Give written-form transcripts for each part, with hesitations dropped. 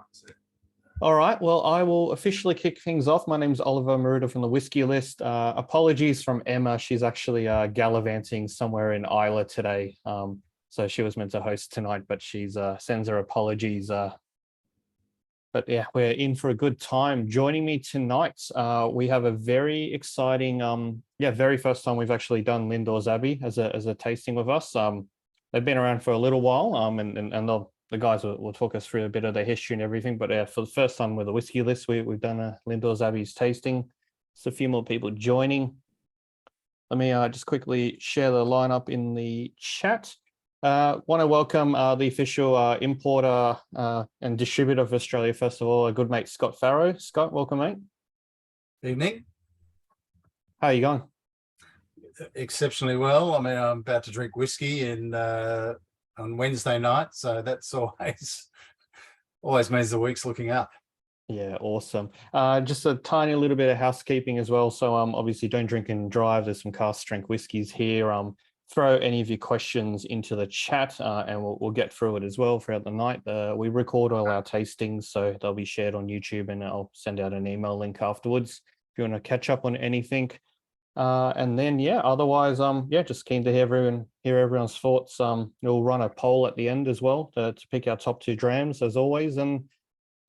That's it. All right, well, I will officially kick things off. My name's Oliver Maruda from the Whiskey List. Apologies from Emma. She's actually gallivanting somewhere in Isla today. So she was meant to host tonight, but she's sends her apologies. But yeah, we're in for a good time. Joining me tonight, we have a very exciting, very first time we've actually done Lindores Abbey as a tasting with us. They've been around for a little while, and the guys will talk us through a bit of their history and everything. But for the first time with the Whiskey List, we've done a Lindores Abbey's tasting. There's a few more people joining. Let me just quickly share the lineup in the chat. Want to welcome the official importer and distributor of Australia, first of all, a good mate, Scott Farrow. Scott, welcome, mate. Evening. How are you going? Exceptionally well. I mean, I'm about to drink whiskey on Wednesday night, so that's always means the week's looking up. Yeah, awesome. Just a tiny little bit of housekeeping as well. So obviously don't drink and drive. There's some cask strength whiskies here. Throw any of your questions into the chat and we'll get through it as well throughout the night. We record all our tastings, so they'll be shared on YouTube, and I'll send out an email link afterwards if you want to catch up on anything. And then, otherwise, just keen to hear everyone's thoughts. We'll run a poll at the end as well to pick our top 2 drams as always. And I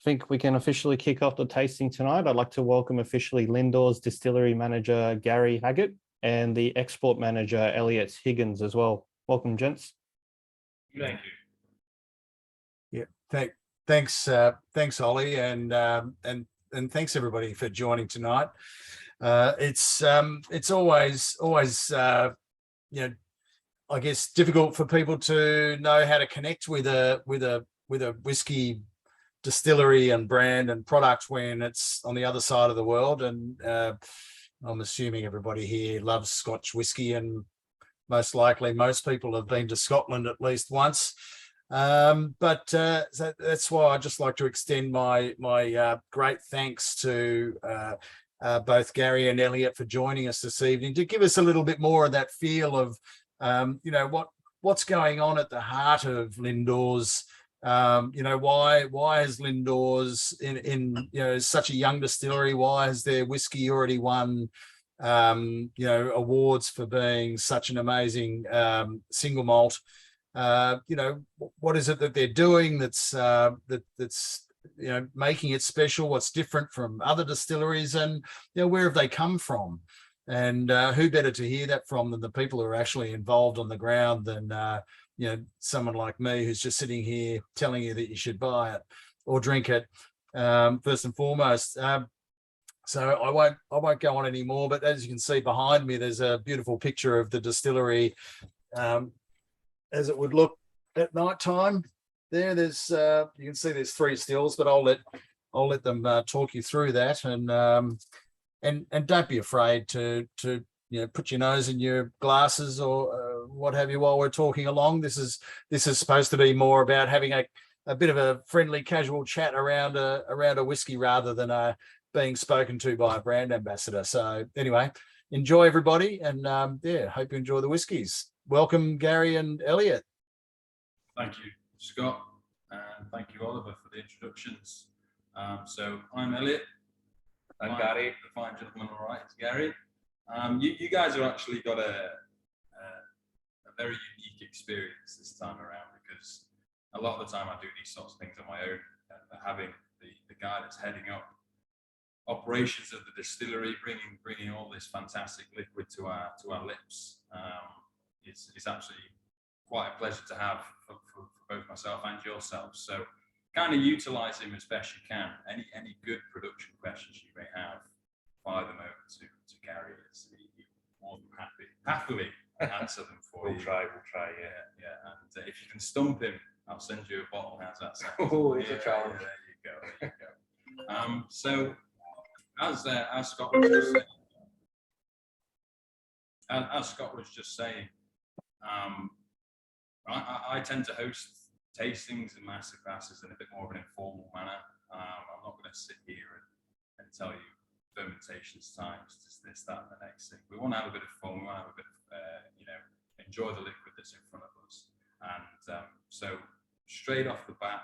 think we can officially kick off the tasting tonight. I'd like to welcome officially Lindores Distillery Manager Gary Haggett and the Export Manager Elliot Higgins as well. Welcome, gents. Thank you. Yeah, thanks, Ollie, and thanks everybody for joining tonight. It's always I guess difficult for people to know how to connect with a whiskey distillery and brand and product when it's on the other side of the world. And I'm assuming everybody here loves Scotch whisky, and most likely most people have been to Scotland at least once. But that's why I'd just like to extend my great thanks to both Gary and Elliot for joining us this evening to give us a little bit more of that feel of what's going on at the heart of Lindores. Why is Lindores in such a young distillery? Why has their whiskey already won awards for being such an amazing single malt? What is it that they're doing that's making it special? What's different from other distilleries, and where have they come from? And who better to hear that from than the people who are actually involved on the ground than someone like me who's just sitting here telling you that you should buy it or drink it, first and foremost. So I won't go on anymore, but as you can see behind me, there's a beautiful picture of the distillery as it would look at night time. There's you can see there's 3 stills, but I'll let them talk you through that, and don't be afraid to put your nose in your glasses or what have you while we're talking along. This is supposed to be more about having a bit of a friendly, casual chat around a whiskey rather than being spoken to by a brand ambassador. So anyway, enjoy everybody, and hope you enjoy the whiskies. Welcome, Gary and Elliot. Thank you, Scott, and thank you, Oliver, for the introductions. So I'm Elliot. I'm Gary. The fine gentleman, all right, it's Gary. You guys have actually got a very unique experience this time around, because a lot of the time I do these sorts of things on my own. Having the guy that's heading up operations of the distillery, bringing all this fantastic liquid to our lips, it's actually quite a pleasure to have for both myself and yourself. So kind of utilize him as best you can. Any good production questions you may have, fire them over to Gary. He's more than happily answer them for you. We'll try, yeah. And if you can stump him, I'll send you a bottle. How's that sound? Oh, it's a challenge. Yeah, there you go. So as Scott was just saying, I tend to host tastings and master classes in a bit more of an informal manner. I'm not going to sit here and tell you fermentation's times, this, that, and the next thing. We want to have a bit of fun. We want to have a bit of, enjoy the liquid that's in front of us. And so straight off the bat,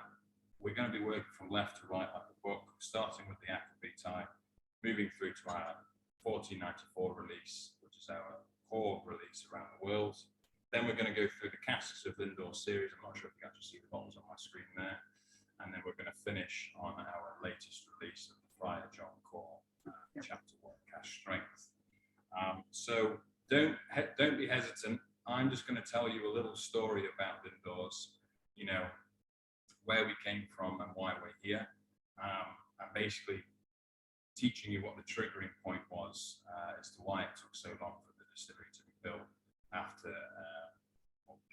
we're going to be working from left to right like a book, starting with the Aqua Vitae, moving through to our 1494 release, which is our core release around the world. Then we're going to go through the casks of Lindores series. I'm not sure if you can actually see the bottles on my screen there. And then we're going to finish on our latest release of the Brother John Cor, Chapter 1, Cask Strength. So don't be hesitant. I'm just going to tell you a little story about Lindores, you know, where we came from and why we're here, and basically teaching you what the triggering point was as to why it took so long for the distillery to be built after,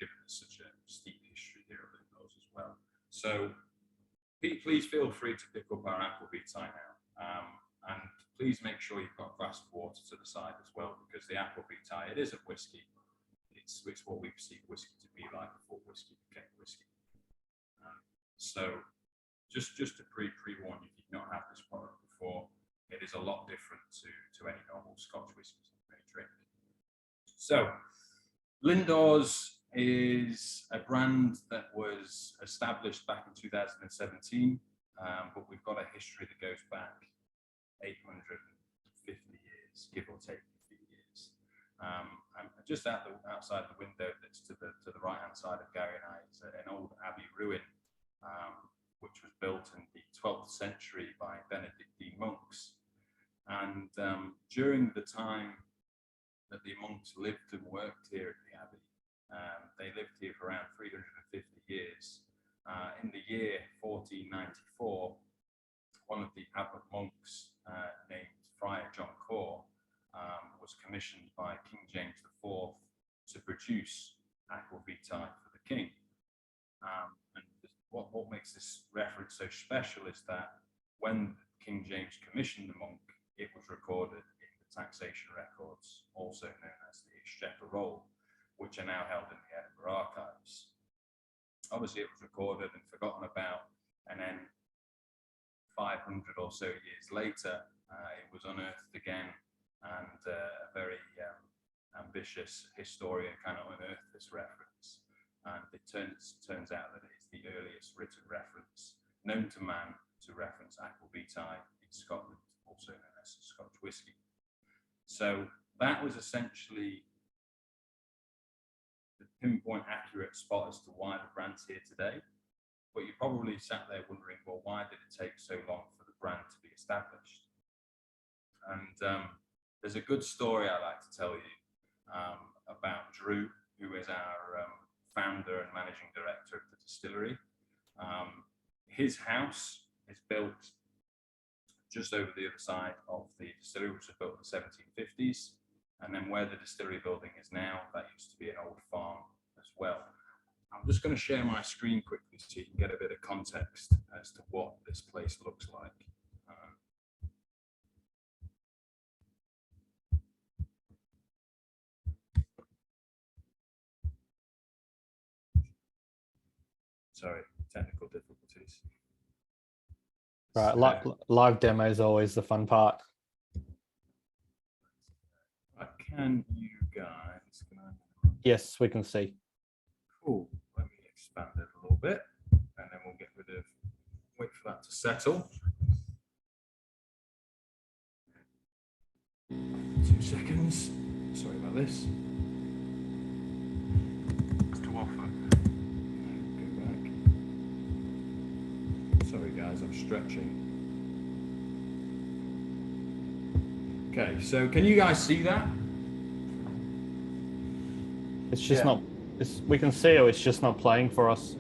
given such a steep history here at Lindores as well. So please feel free to pick up our Aqua Vitae now, and please make sure you've got a glass of water to the side as well, because the Aqua Vitae, it isn't whiskey. It's what we perceive whiskey to be like before whiskey became whiskey. So just to pre-warn you, if you've not had this product before, it is a lot different to any normal Scotch whiskies you may drink. So Lindores is a brand that was established back in 2017, but we've got a history that goes back 850 years, give or take a few years. And just outside the window that's to the right-hand side of Gary and I is an old abbey ruin, which was built in the 12th century by Benedictine monks. And during the time that the monks lived and worked here at the abbey, they lived here for around 350 years. In the year 1494, one of the abbot monks named Brother John Cor was commissioned by King James IV to produce Aqua Vitae for the king. And what makes this reference so special is that when King James commissioned the monk, it was recorded in the taxation records, also known as the Exchequer Roll, which are now held in the Edinburgh archives. Obviously, it was recorded and forgotten about, and then 500 or so years later, it was unearthed again, and a very ambitious historian kind of unearthed this reference. And it turns out that it's the earliest written reference known to man to reference Aqua Vitae in Scotland, also known as Scotch Whisky. So that was essentially the pinpoint accurate spot as to why the brand's here today. But you probably sat there wondering, well, why did it take so long for the brand to be established? And there's a good story I like to tell you about Drew, who is our founder and managing director of the distillery. His house is built just over the other side of the distillery, which was built in the 1750s. And then where the distillery building is now, that used to be an old farm as well. I'm just going to share my screen quickly so you can get a bit of context as to what this place looks like. Sorry, technical difficulties. Right, live demo is always the fun part. Can you guys? Yes, we can see. Cool. Let me expand it a little bit, and then we'll get rid of. Wait for that to settle. 2 seconds. Sorry about this. To offer. Go back. Sorry guys, I'm stretching. Okay, so can you guys see that? It's just not. We can see it. It's just not playing for us.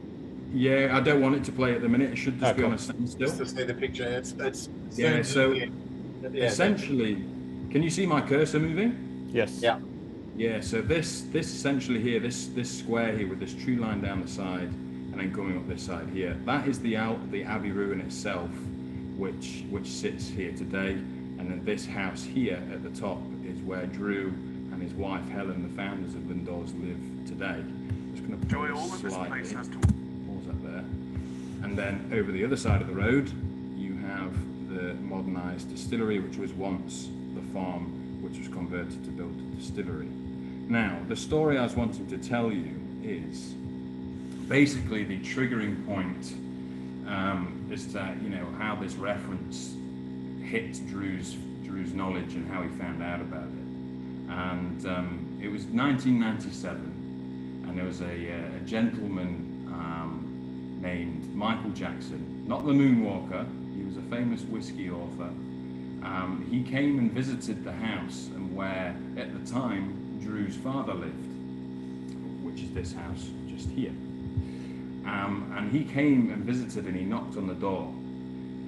Yeah, I don't want it to play at the minute. It should just be on a standstill. Just to see the picture, it's Yeah. So yeah, essentially, can you see my cursor moving? Yes. Yeah. Yeah. So this essentially here, this square here with this true line down the side, and then coming up this side here, that is the Abbey ruin itself, which sits here today. And then this house here at the top is where Drew and his wife Helen, the founders of Lindores, live today. I'm just going to pause slightly. Pause up there. And then over the other side of the road, you have the modernised distillery, which was once the farm, which was converted to build a distillery. Now, the story I was wanting to tell you is basically the triggering point as to, you know, how this reference hit Drew's knowledge and how he found out about it. And it was 1997, and there was a gentleman named Michael Jackson, not the Moonwalker. He was a famous whiskey author. He came and visited the house and where, at the time, Drew's father lived, which is this house just here. And he came and visited, and he knocked on the door,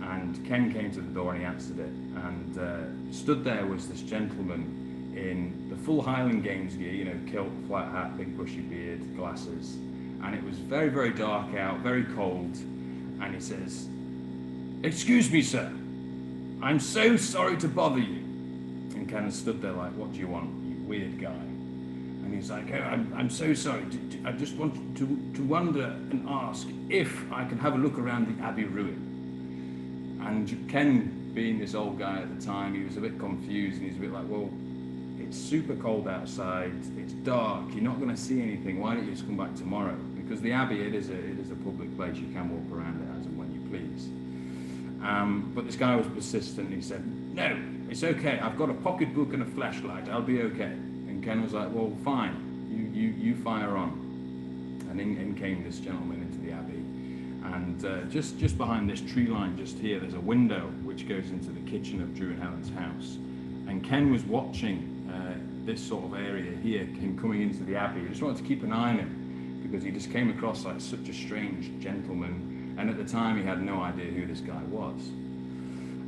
and Ken came to the door and he answered it, and stood there was this gentleman in the full Highland Games gear, you know, kilt, flat hat, big bushy beard, glasses, and it was very, very dark out, very cold, and he says, "Excuse me, sir, I'm so sorry to bother you." And Ken stood there like, "What do you want, you weird guy?" And he's like, "Oh, I'm so sorry. I just wanted to wonder and ask if I could have a look around the Abbey ruin." And Ken, being this old guy at the time, he was a bit confused, and he's a bit like, "Well, it's super cold outside. It's dark. You're not going to see anything. Why don't you just come back tomorrow?" Because the Abbey, it is a public place. You can walk around it as and when you please. But this guy was persistent. He said, "No, it's okay. I've got a pocketbook and a flashlight. I'll be okay." And Ken was like, "Well, fine. You fire on." And in came this gentleman into the Abbey. And just behind this tree line just here, there's a window which goes into the kitchen of Drew and Helen's house. And Ken was watching this sort of area here, him coming into the Abbey. He just wanted to keep an eye on him because he just came across like such a strange gentleman. And at the time, he had no idea who this guy was.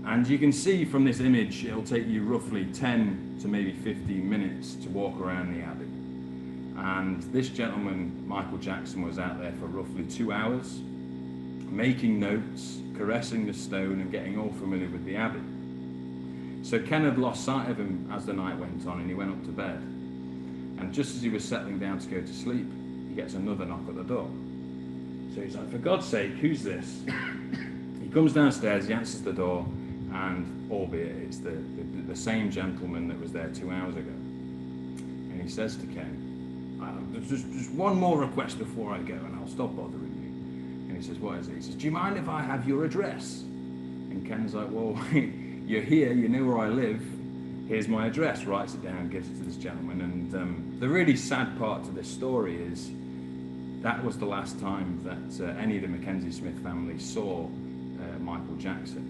And you can see from this image, it'll take you roughly 10 to maybe 15 minutes to walk around the Abbey. And this gentleman, Michael Jackson, was out there for roughly 2 hours, making notes, caressing the stone, and getting all familiar with the Abbey. So Ken had lost sight of him as the night went on, and he went up to bed. And just as he was settling down to go to sleep, he gets another knock at the door. So he's like, "For God's sake, who's this?" He comes downstairs, he answers the door, and albeit it's the same gentleman that was there 2 hours ago. And he says to Ken, "There's just one more request before I go, and I'll stop bothering you." And he says, "What is it?" He says, "Do you mind if I have your address?" And Ken's like, "Well, you're here, you know where I live. Here's my address." Writes it down, gives it to this gentleman. And the really sad part to this story is that was the last time that any of the Mackenzie Smith family saw Michael Jackson.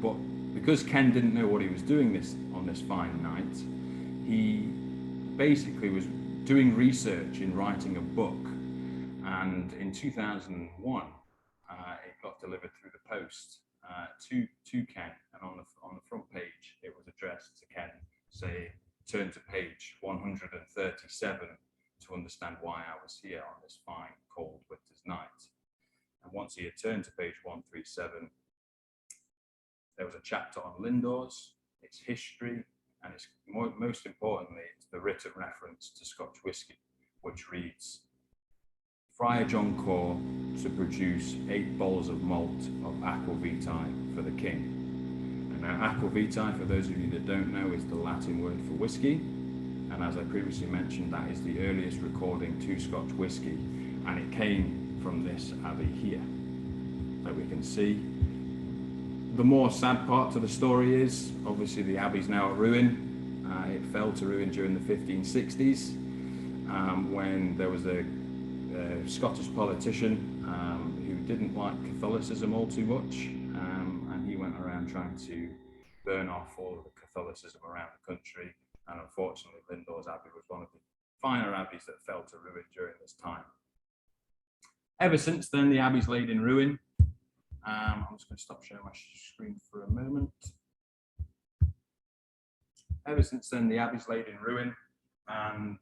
But because Ken didn't know what he was doing on this fine night, he basically was doing research in writing a book. And in 2001, it got delivered through the post to Ken, and on the front page it was addressed to Ken, saying, "Turn to page 137 to understand why I was here on this fine cold winter's night." And once he had turned to page 137, there was a chapter on Lindores, its history, and it's most importantly, it's the written reference to Scotch whisky, which reads, "Brother John Cor to produce 8 bowls of malt of Aqua Vitae for the king." And now Aqua Vitae, for those of you that don't know, is the Latin word for whiskey. And as I previously mentioned, that is the earliest recording to Scotch whisky. And it came from this abbey here that we can see. The more sad part to the story is, obviously the abbey's now a ruin. It fell to ruin during the 1560s when there was a Scottish politician who didn't like Catholicism all too much, and he went around trying to burn off all of the Catholicism around the country, and unfortunately Lindores Abbey was one of the finer abbeys that fell to ruin during this time. Ever since then, the abbey's laid in ruin. I'm just going to stop sharing my screen for a moment. Ever since then, the abbey's laid in ruin, and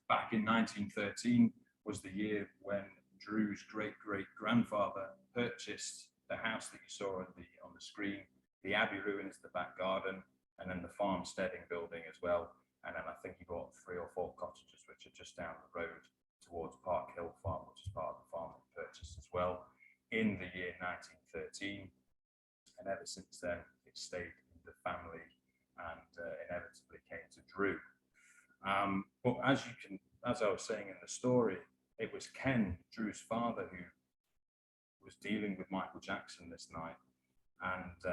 back in 1913 was the year when Drew's great-great-grandfather purchased the house that you saw on the screen, the abbey ruins, the back garden, and then the farmsteading building as well. And then I think he bought 3 or 4 cottages, which are just down the road towards Park Hill Farm, which is part of the farm he purchased as well in the year 1913. And ever since then, it stayed in the family and inevitably came to Drew. But as I was saying in the story, it was Ken, Drew's father, who was dealing with Michael Jackson this night, and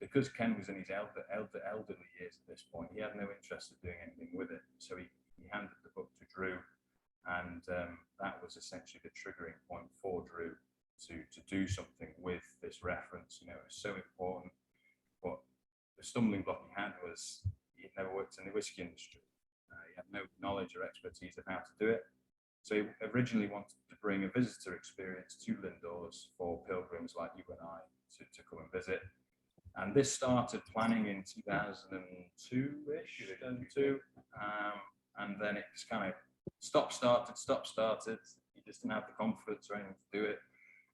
because Ken was in his elderly years at this point, he had no interest in doing anything with it. So he handed the book to Drew, and that was essentially the triggering point for Drew to do something with this reference. You know, it was so important. But the stumbling block he had was he'd never worked in the whiskey industry. He had no knowledge or expertise of how to do it. So he originally wanted to bring a visitor experience to Lindores for pilgrims like you and I to come and visit. And this started planning in 2002-ish, and then it's kind of stop-started. He just didn't have the confidence or anything to do it.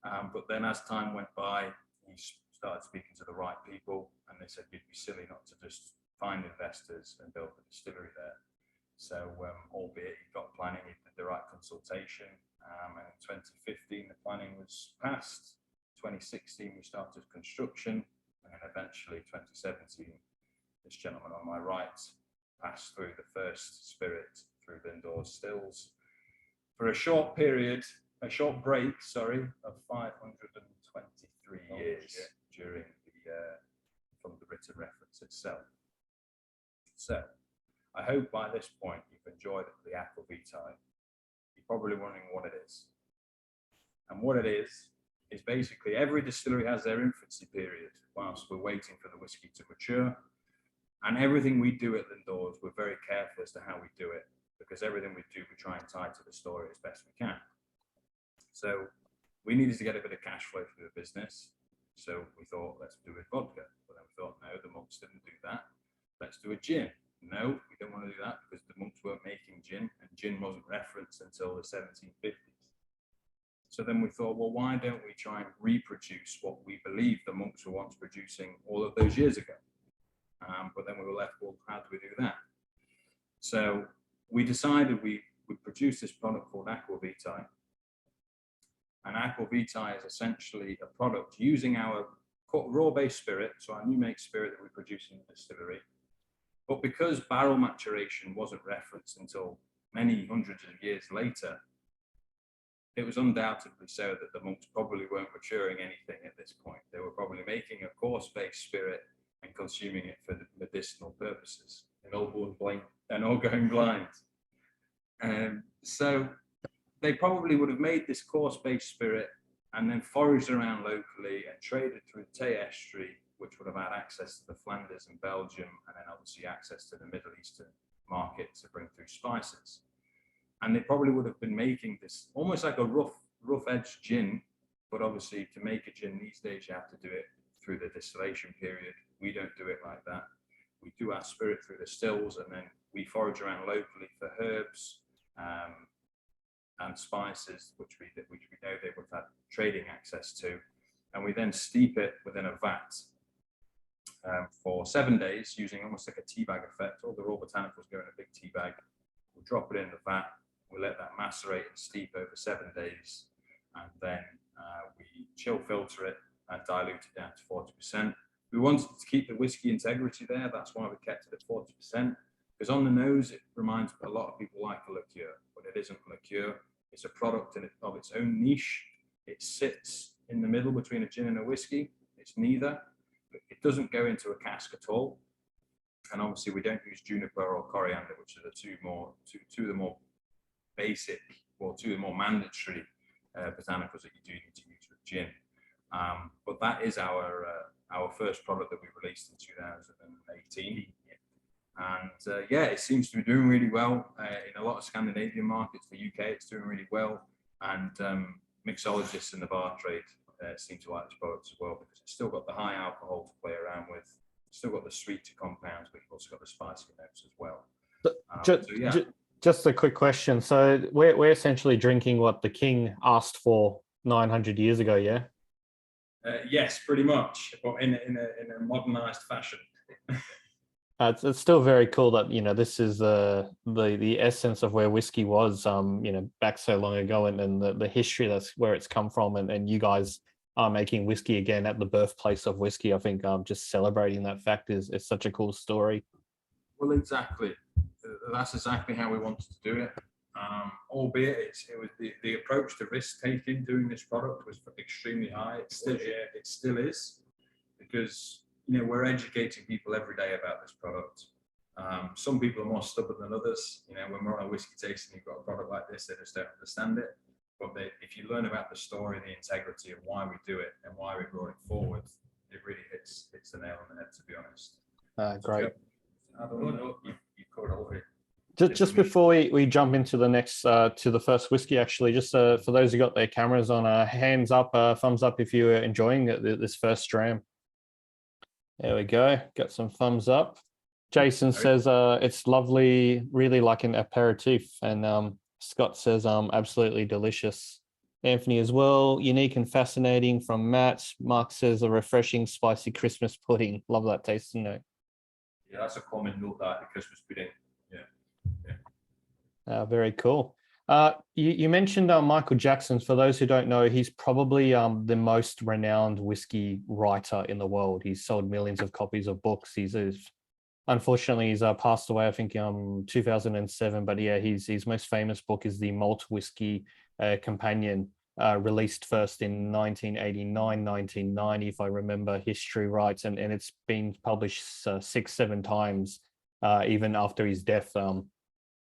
But then as time went by, he started speaking to the right people, and they said you'd be silly not to just find investors and build a distillery there. So, albeit he got planning, he did the right consultation, and in 2015 the planning was passed. 2016 we started construction, and then eventually 2017 this gentleman on my right passed through the first spirit through Lindores stills for a short break, of 523 years during from the written reference itself. So I hope by this point you've enjoyed the Aqua Vitae. You're probably wondering what it is. And what it is basically every distillery has their infancy period whilst we're waiting for the whiskey to mature. And everything we do at Lindores, we're very careful as to how we do it, because everything we do, we try and tie to the story as best we can. So we needed to get a bit of cash flow through the business. So we thought, let's do a vodka. But then we thought, no, the monks didn't do that. Let's do a gin. No, we don't want to do that because the monks weren't making gin, and gin wasn't referenced until the 1750s. So then we thought, well, why don't we try and reproduce what we believe the monks were once producing all of those years ago? But then we were left, well, how do we do that? So we decided we would produce this product called Aqua Vitae. And Aqua Vitae is essentially a product using our raw-based spirit, so our new make spirit that we produce in the distillery. But because barrel maturation wasn't referenced until many hundreds of years later, it was undoubtedly so that the monks probably weren't maturing anything at this point. They were probably making a coarse-based spirit and consuming it for medicinal purposes, and all going blind. So they probably would have made this coarse-based spirit and then foraged around locally and traded through the Tay Estuary, which would have had access to the Flanders and Belgium, and then obviously access to the Middle Eastern market to bring through spices. And they probably would have been making this almost like a rough-edged gin, but obviously to make a gin these days, you have to do it through the distillation period. We don't do it like that. We do our spirit through the stills, and then we forage around locally for herbs and spices, which we know they would have had trading access to. And we then steep it within a vat for 7 days using almost like a tea bag effect. All the raw botanicals go in a big tea bag. We'll drop it in the vat. We let that macerate and steep over 7 days. And then we chill filter it and dilute it down to 40%. We wanted to keep the whiskey integrity there. That's why we kept it at 40%. Because on the nose, it reminds a lot of people like a liqueur, but it isn't a liqueur. It's a product of its own niche. It sits in the middle between a gin and a whiskey. It's neither. It doesn't go into a cask at all. And obviously we don't use juniper or coriander, which are the two of the more basic, or two of the more mandatory botanicals that you do need to use with gin. But that is our first product that we released in 2018. And yeah, it seems to be doing really well in a lot of Scandinavian markets. The UK, it's doing really well. And mixologists in the bar trade seem to like this product as well, because it's still got the high alcohol to play around with. It's still got the sweeter compounds, but you've also got the spicy notes as well. Just a quick question. So we're essentially drinking what the king asked for 900 years ago, yeah? Yes, pretty much, but in a modernized fashion. It's still very cool that, you know, this is the essence of where whiskey was, you know, back so long ago, and the history, that's where it's come from, and you guys are making whiskey again at the birthplace of whiskey. I think just celebrating that fact is such a cool story. Well, exactly. That's exactly how we wanted to do it. albeit it was the approach to risk taking doing this product was extremely high. It still is, because we're educating people every day about this product. Some people are more stubborn than others. When we're on a whiskey tasting, you've got a product like this, they just don't understand it. But if you learn about the story, the integrity of why we do it and why we brought it forward, it really hits the nail on the head, to be honest. Great. I don't know. You covered all of it. Just before we jump into the next to the first whiskey, actually, just for those who got their cameras on, hands up, thumbs up if you're enjoying this first dram. There we go. Got some thumbs up. Jason says it's lovely, really like an aperitif, and Scott says absolutely delicious. Anthony as well, unique and fascinating from Matt. Mark says a refreshing, spicy Christmas pudding. Love that tasting note. Yeah, that's a common note, that the Christmas pudding. Very cool. You mentioned Michael Jackson. For those who don't know, he's probably the most renowned whiskey writer in the world. He's sold millions of copies of books. Unfortunately, he's passed away, I think, 2007. But yeah, his most famous book is the Malt Whiskey Companion, released first in 1989, 1990, if I remember history right. And it's been published 6-7 times, even after his death.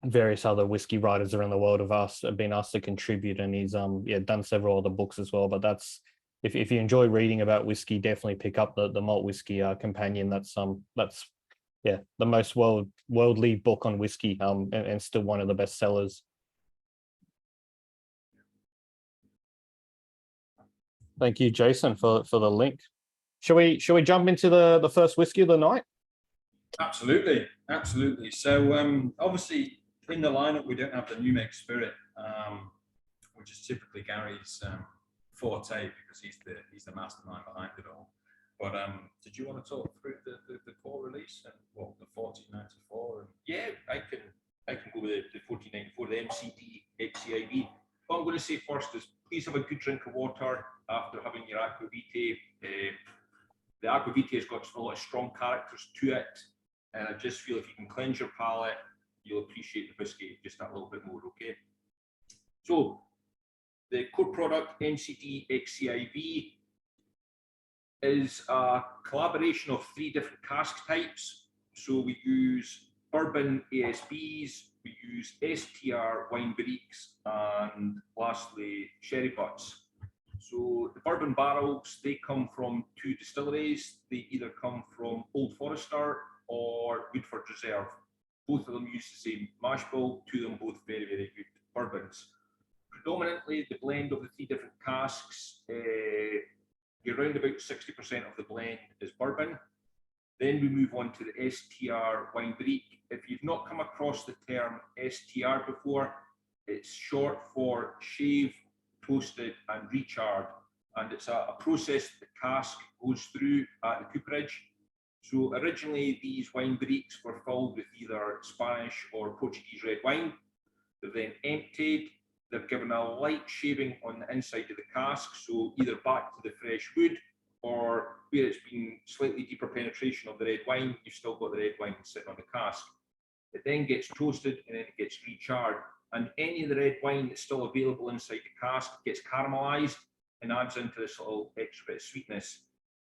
Various other whiskey writers around the world have been asked to contribute, and he's done several other books as well. But that's if you enjoy reading about whiskey, definitely pick up the Malt Whiskey Companion. That's the most worldly book on whiskey, and still one of the best sellers. Thank you, Jason, for the link. Shall we jump into the first whiskey of the night? Absolutely. So obviously in the lineup we don't have the New Make Spirit, which is typically Gary's forte, because he's the mastermind behind it all. But did you want to talk through the core release and what the 1494? Yeah, I can go with the 1494, the MCD XCIV. What I'm going to say first is please have a good drink of water after having your Aqua Vitae. The Aqua Vitae has got a lot of strong characters to it, and I just feel if you can cleanse your palate, you'll appreciate the whiskey just that little bit more, okay? So, the core product, MCD XCIV, is a collaboration of 3 different cask types. So we use bourbon ASBs, we use STR wine barriques, and lastly, sherry butts. So the bourbon barrels, they come from 2 distilleries. They either come from Old Forester or Woodford Reserve. Both of them use the same mash bill, 2 of them both very, very good bourbons. Predominantly, the blend of the 3 different casks, around about 60% of the blend is bourbon. Then we move on to the STR wine barrique. If you've not come across the term STR before, it's short for shave, toasted and recharred, and it's a process that the cask goes through at the cooperage. So originally these wine barriques were filled with either Spanish or Portuguese red wine. They're then emptied. They're given a light shaving on the inside of the cask, so either back to the fresh wood, or where it's been slightly deeper penetration of the red wine, you've still got the red wine sitting on the cask. It then gets toasted and then it gets recharred, and any of the red wine that's still available inside the cask gets caramelized and adds into this little extra bit of sweetness.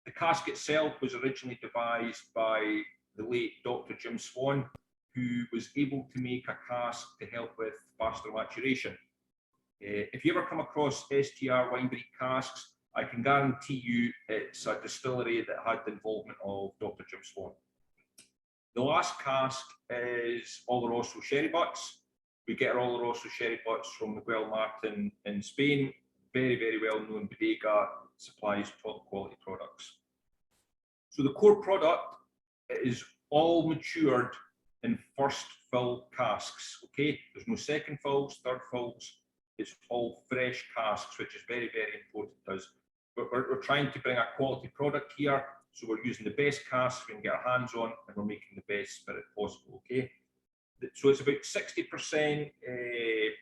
The cask itself was originally devised by the late Dr. Jim Swan, who was able to make a cask to help with faster maturation. If you ever come across STR wine barrique casks, I can guarantee you it's a distillery that had the involvement of Dr. Jim Swan. The last cask is Oloroso sherry butts. We get our Oloroso sherry butts from Miguel Martin in Spain. Very, very well known bodega, supplies top quality products. So the core product is all matured in first fill casks, okay? There's no second fills, third fills. It's all fresh casks, which is very, very important to us. But we're trying to bring a quality product here, so we're using the best casks we can get our hands on, and we're making the best spirit possible, okay? So it's about 60%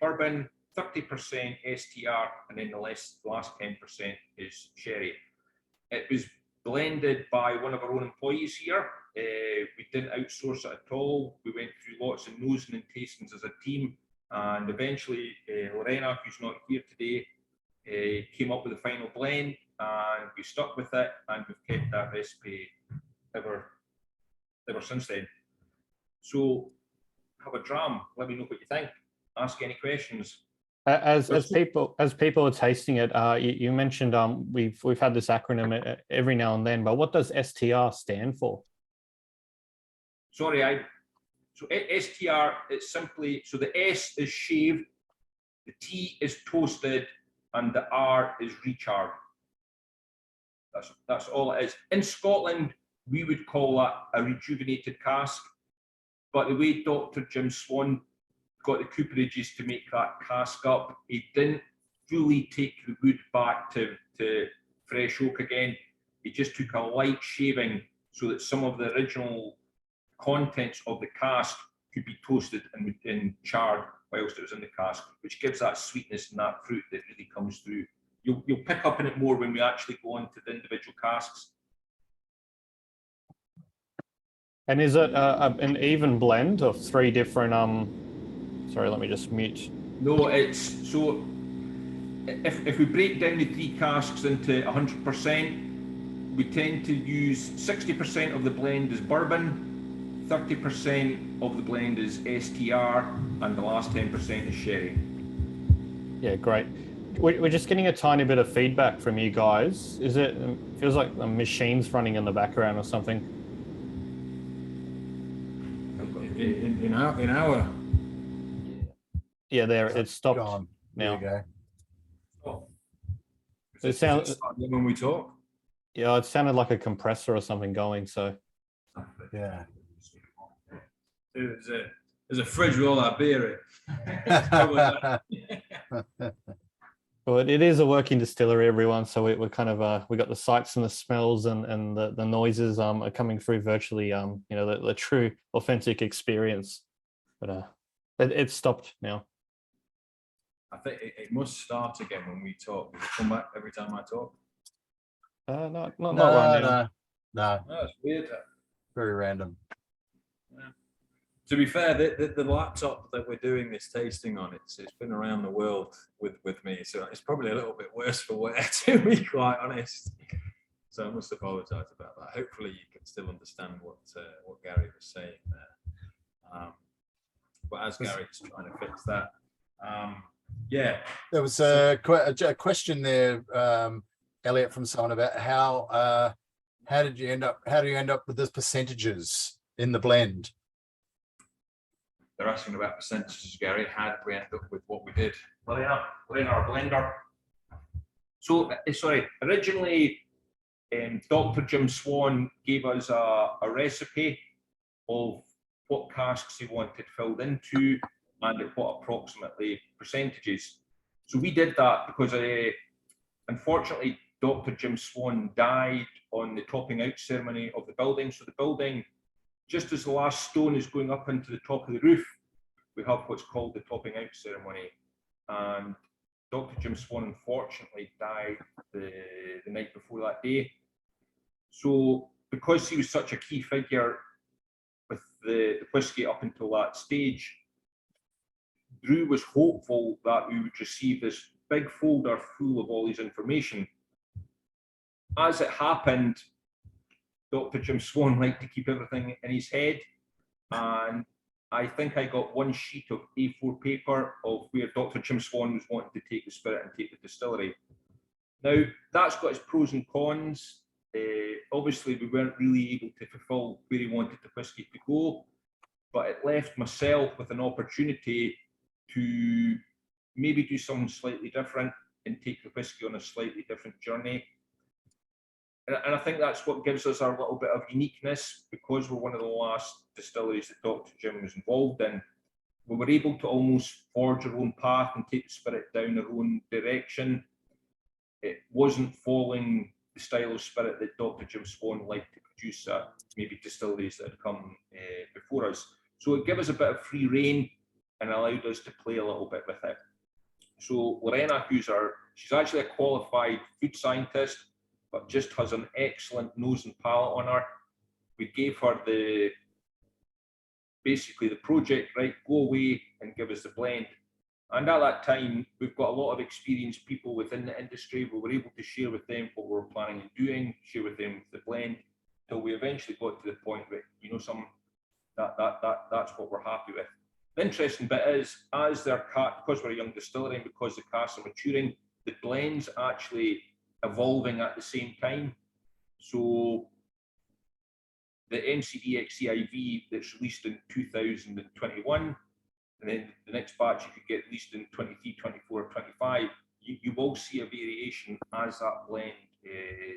bourbon, 30% STR, and then the last 10% is sherry. It was blended by one of our own employees here. We didn't outsource it at all. We went through lots of nosing and tastings as a team, And eventually, Lorena, who's not here today, came up with the final blend, and we stuck with it, and we've kept that recipe ever since then. So have a dram. Let me know what you think. Ask any questions. As people are tasting it, you mentioned we've had this acronym every now and then, but what does STR stand for? Sorry, so STR, it's simply, so the S is shaved, the T is toasted, and the R is recharred. That's all it is. In Scotland, we would call that a rejuvenated cask, but the way Dr. Jim Swan got the cooperages to make that cask up, he didn't fully take the wood back to fresh oak again. He just took a light shaving so that some of the original contents of the cask could be toasted and charred whilst it was in the cask, which gives that sweetness and that fruit that really comes through. You'll pick up on it more when we actually go on to the individual casks. And is it an even blend of 3 different sorry, let me just mute. No, it's so if we break down the 3 casks into 100%, we tend to use 60% of the blend is bourbon, 30% of the blend is STR, and the last 10% is sherry. Yeah, great. We're just getting a tiny bit of feedback from you guys. Is it feels like the machine's running in the background or something? In our Yeah, there it's stopped Gone. now. There you go. It sounds when we talk. yeah, it sounded like a compressor or something going. So Yeah. There's a fridge with all our beer in. well, it is a working distillery, everyone. So we're kind of we got the sights and the smells and the noises are coming through virtually. You know, the true authentic experience. But it's stopped now. I think it must start again when we talk. Does it come back every time I talk? Not right now. No. Oh, that's weird. Very random. To be fair, the laptop that we're doing this tasting on, it's been around the world with me, so it's probably a little bit worse for wear, to be quite honest. So I must apologise about that. Hopefully, you can still understand what Gary was saying there. But as Gary's trying to fix that, yeah. There was a question there, Elliot, from someone about how do you end up with those percentages in the blend? They're asking about percentages, Gary. How did we end up with what we did? We're in our blender. So, sorry, originally, Dr. Jim Swan gave us a recipe of what casks he wanted filled into and at what approximately percentages. So we did that because unfortunately Dr. Jim Swan died on the topping out ceremony of the building. So the building, just as the last stone is going up into the top of the roof, we have what's called the topping out ceremony. And Dr. Jim Swan unfortunately died the night before that day. So because he was such a key figure with the whiskey up until that stage, Drew was hopeful that we would receive this big folder full of all his information. As it happened, Dr. Jim Swan liked to keep everything in his head, and I think I got one sheet of A4 paper of where Dr. Jim Swan was wanting to take the spirit and take the distillery. Now, that's got its pros and cons. Obviously, we weren't really able to fulfill where he wanted the whiskey to go, but it left myself with an opportunity to maybe do something slightly different and take the whiskey on a slightly different journey. And I think that's what gives us our little bit of uniqueness, because we're one of the last distilleries that Dr. Jim was involved in. We were able to almost forge our own path and take the spirit down our own direction. It wasn't following the style of spirit that Dr. Jim Swan liked to produce at maybe distilleries that had come before us. So it gave us a bit of free rein and allowed us to play a little bit with it. So Lorena, she's actually a qualified food scientist, but just has an excellent nose and palate on her. We gave her basically the project, right, go away and give us the blend. And at that time, we've got a lot of experienced people within the industry. We were able to share with them what we were planning on doing, share with them the blend, till we eventually got to the point where, you know, that's what we're happy with. The interesting bit is, as they're because we're a young distillery and because the casks are maturing, the blend's actually evolving at the same time. So the MCD XCIV that's released in 2021, and then the next batch you could get released in 23, 24, 25, you will see a variation as that blend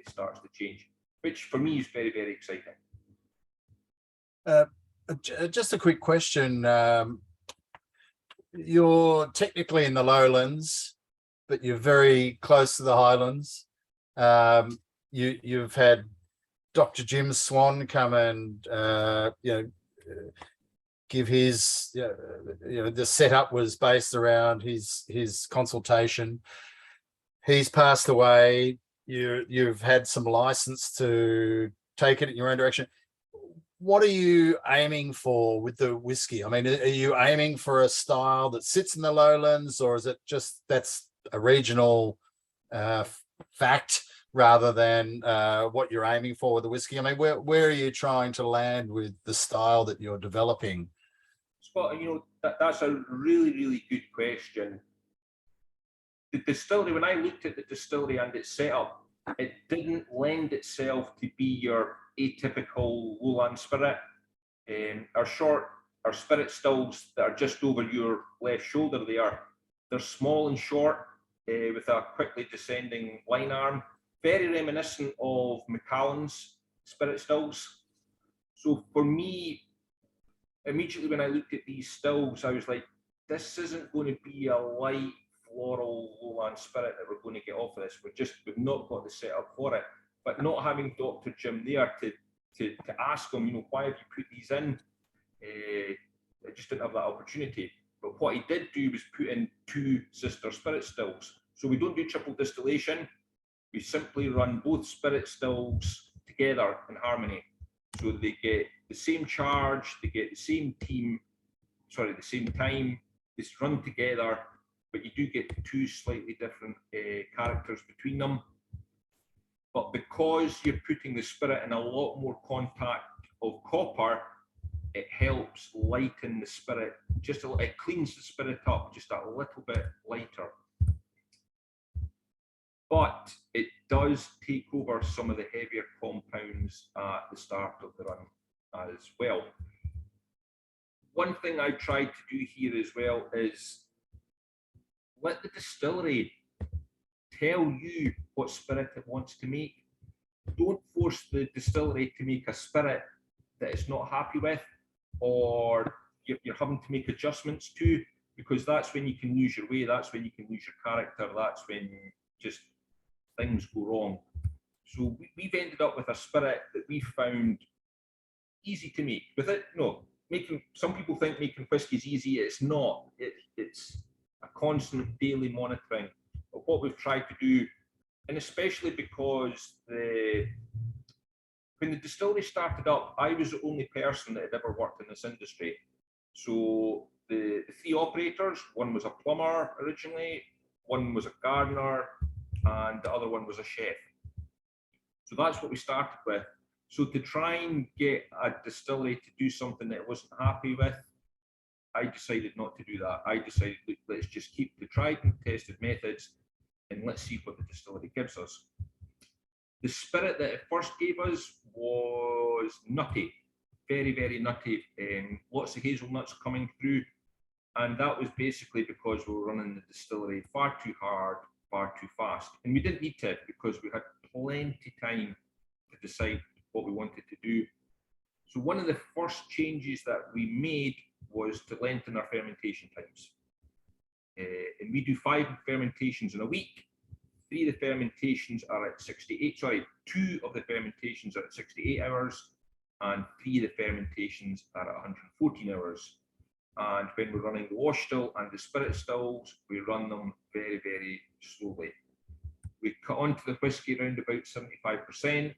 starts to change, which for me is very, very exciting. Just a quick question. You're technically in the lowlands, but you're very close to the highlands. You've had Dr. Jim Swan come and give his, the setup was based around his consultation. He's passed away. You've had some license to take it in your own direction. What are you aiming for with the whiskey? I mean, are you aiming for a style that sits in the lowlands, or is it just that's a regional fact rather than what you're aiming for with the whiskey? I mean, where are you trying to land with the style that you're developing? Scott, that's a really, really good question. The distillery, when I looked at the distillery and its setup, it didn't lend itself to be your atypical lowland spirit. Our spirit stills that are just over your left shoulder there, they're small and short with a quickly descending line arm, very reminiscent of Macallan's spirit stills. So for me, immediately when I looked at these stills, I was like, this isn't going to be a light floral lowland spirit that we're going to get off of this. We've not got the setup for it. But not having Dr. Jim there to ask him, why have you put these in? I just didn't have that opportunity. But what he did do was put in 2 sister spirit stills. So we don't do triple distillation. We simply run both spirit stills together in harmony. So they get the same charge, they get the same the same time, it's run together, but you do get 2 slightly different characters between them. But because you're putting the spirit in a lot more contact of copper, it helps lighten the spirit, it cleans the spirit up just a little bit lighter. But it does take over some of the heavier compounds at the start of the run as well. One thing I tried to do here as well is let the distillery tell you what spirit it wants to make. Don't force the distillery to make a spirit that it's not happy with, or you're having to make adjustments to, because that's when you can lose your way, that's when you can lose your character, that's when just things go wrong. So we've ended up with a spirit that we found easy to make. Some people think making whiskey is easy. It's not. It's a constant daily monitoring of what we've tried to do, and especially because when the distillery started up, I was the only person that had ever worked in this industry. So the 3 operators, one was a plumber originally, one was a gardener, and the other one was a chef. So that's what we started with. So to try and get a distillery to do something that it wasn't happy with, I decided not to do that. I decided, look, let's just keep the tried and tested methods and let's see what the distillery gives us. The spirit that it first gave us was nutty, very, very nutty, lots of hazelnuts coming through. And that was basically because we were running the distillery far too hard, far too fast. And we didn't need to, because we had plenty of time to decide what we wanted to do. So one of the first changes that we made was to lengthen our fermentation times. And we do 5 fermentations in a week. 2 of the fermentations are at 68 hours, and 3 of the fermentations are at 114 hours. And when we're running the wash still and the spirit stills, we run them very, very slowly. We cut onto the whiskey around about 75%,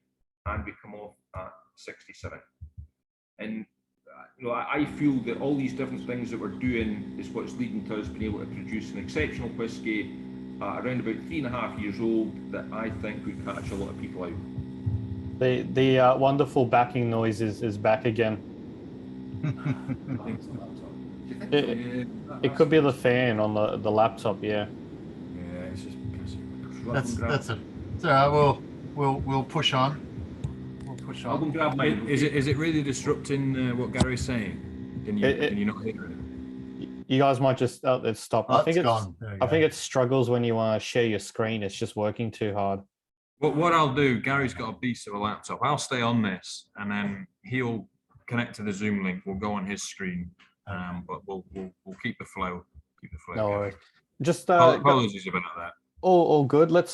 and we come off at 67. And I feel that all these different things that we're doing is what's leading to us being able to produce an exceptional whiskey around about 3.5 years old that I think would catch a lot of people out. The wonderful backing noise is back again. I think it's the laptop. Do you think It- so? Yeah, It could be the fan on the laptop, yeah. Yeah, it's just That's it. So I will we'll push on. We'll push I'll go on. and grab mine. Is it really disrupting what Gary's saying? Can you not hear it? You guys might just it's stopped. Oh, I think it's it's gone. There we I think go. it struggles when you share your screen. It's just working too hard. What I'll do, Gary's got a beast of a laptop. I'll stay on this, and then he'll connect to the Zoom link. We'll go on his screen, but we'll keep the flow. Keep the flow. No going. worries. Just Apologies about that. all good. Let's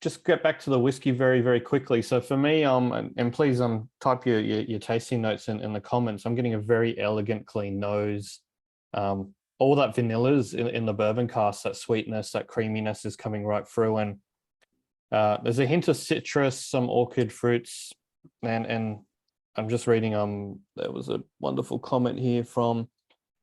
just get back to the whiskey very, very quickly. So for me, and please type your tasting notes in the comments. I'm getting a very elegant, clean nose. All that vanilla's in the bourbon cask, that sweetness, that creaminess is coming right through, and there's a hint of citrus, some orchid fruits, and I'm just reading. There was a wonderful comment here from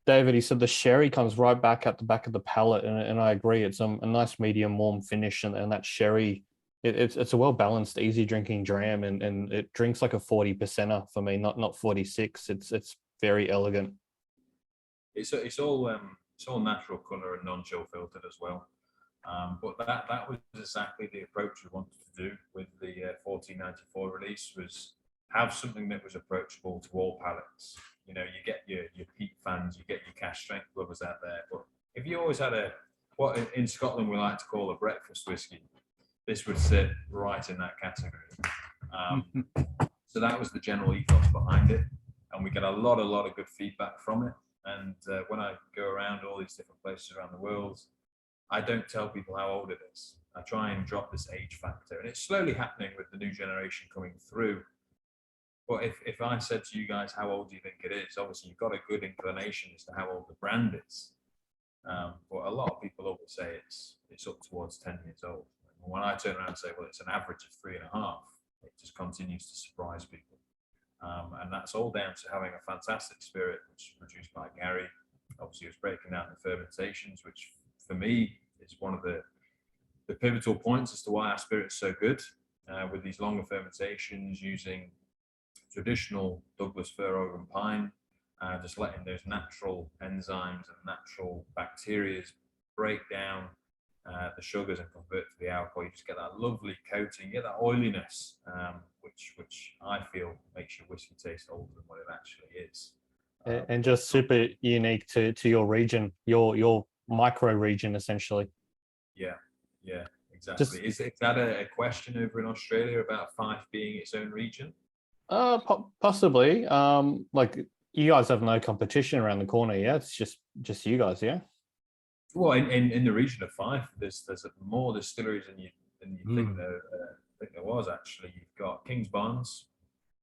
David. He said the sherry comes right back at the back of the palate, and I agree. It's a nice medium warm finish, and that sherry, it's a well balanced, easy drinking dram, and it drinks like a 40%er for me, not 46. It's very elegant. It's all natural colour and non-chill filtered as well. But that was exactly the approach we wanted to do with the 1494 release, was have something that was approachable to all palates. You know, you get your peat fans, you get your cash strength lovers out there, but if you always had what in Scotland we like to call a breakfast whiskey, this would sit right in that category. So that was the general ethos behind it, and we get a lot of good feedback from it. And when I go around all these different places around the world, I don't tell people how old it is. I try and drop this age factor, and it's slowly happening with the new generation coming through. But if I said to you guys, how old do you think it is? Obviously, you've got a good inclination as to how old the brand is. But a lot of people always say it's up towards 10 years old. And when I turn around and say, well, it's an average of 3.5, it just continues to surprise people. And that's all down to having a fantastic spirit, which is produced by Gary. Obviously, he was breaking down the fermentations, which for me is one of the pivotal points as to why our spirit is so good, with these longer fermentations using traditional Douglas fir, oak and pine, just letting those natural enzymes and natural bacteria break down the sugars and convert to the alcohol. You just get that lovely coating, you get that oiliness, which I feel makes your whiskey taste older than what it actually is. And just super unique to your region, your micro region, essentially. Yeah, exactly. Just- Is that a question over in Australia about Fife being its own region? Possibly. Like you guys have no competition around the corner, yeah? It's just you guys, yeah? Well, in the region of Fife, there's more distilleries than you think there was actually. You've got King's Barnes.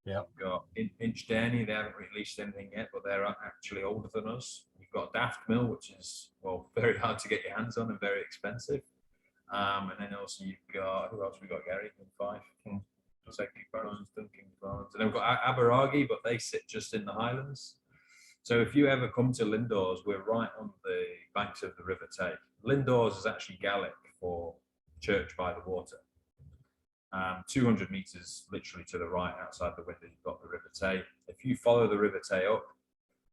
Yeah. You've got Inchdenny. They haven't released anything yet, but they're actually older than us. You've got Daft Mill, which is very hard to get your hands on and very expensive. And then also you've got, who else we got, Gary, in Fife? King's Barnes, King's Barnes. And then we've got Aberargie, but they sit just in the Highlands. So if you ever come to Lindores, we're right on the banks of the River Tay. Lindores is actually Gaelic for church by the water. 200 meters literally to the right outside the window, you've got the River Tay. If you follow the River Tay up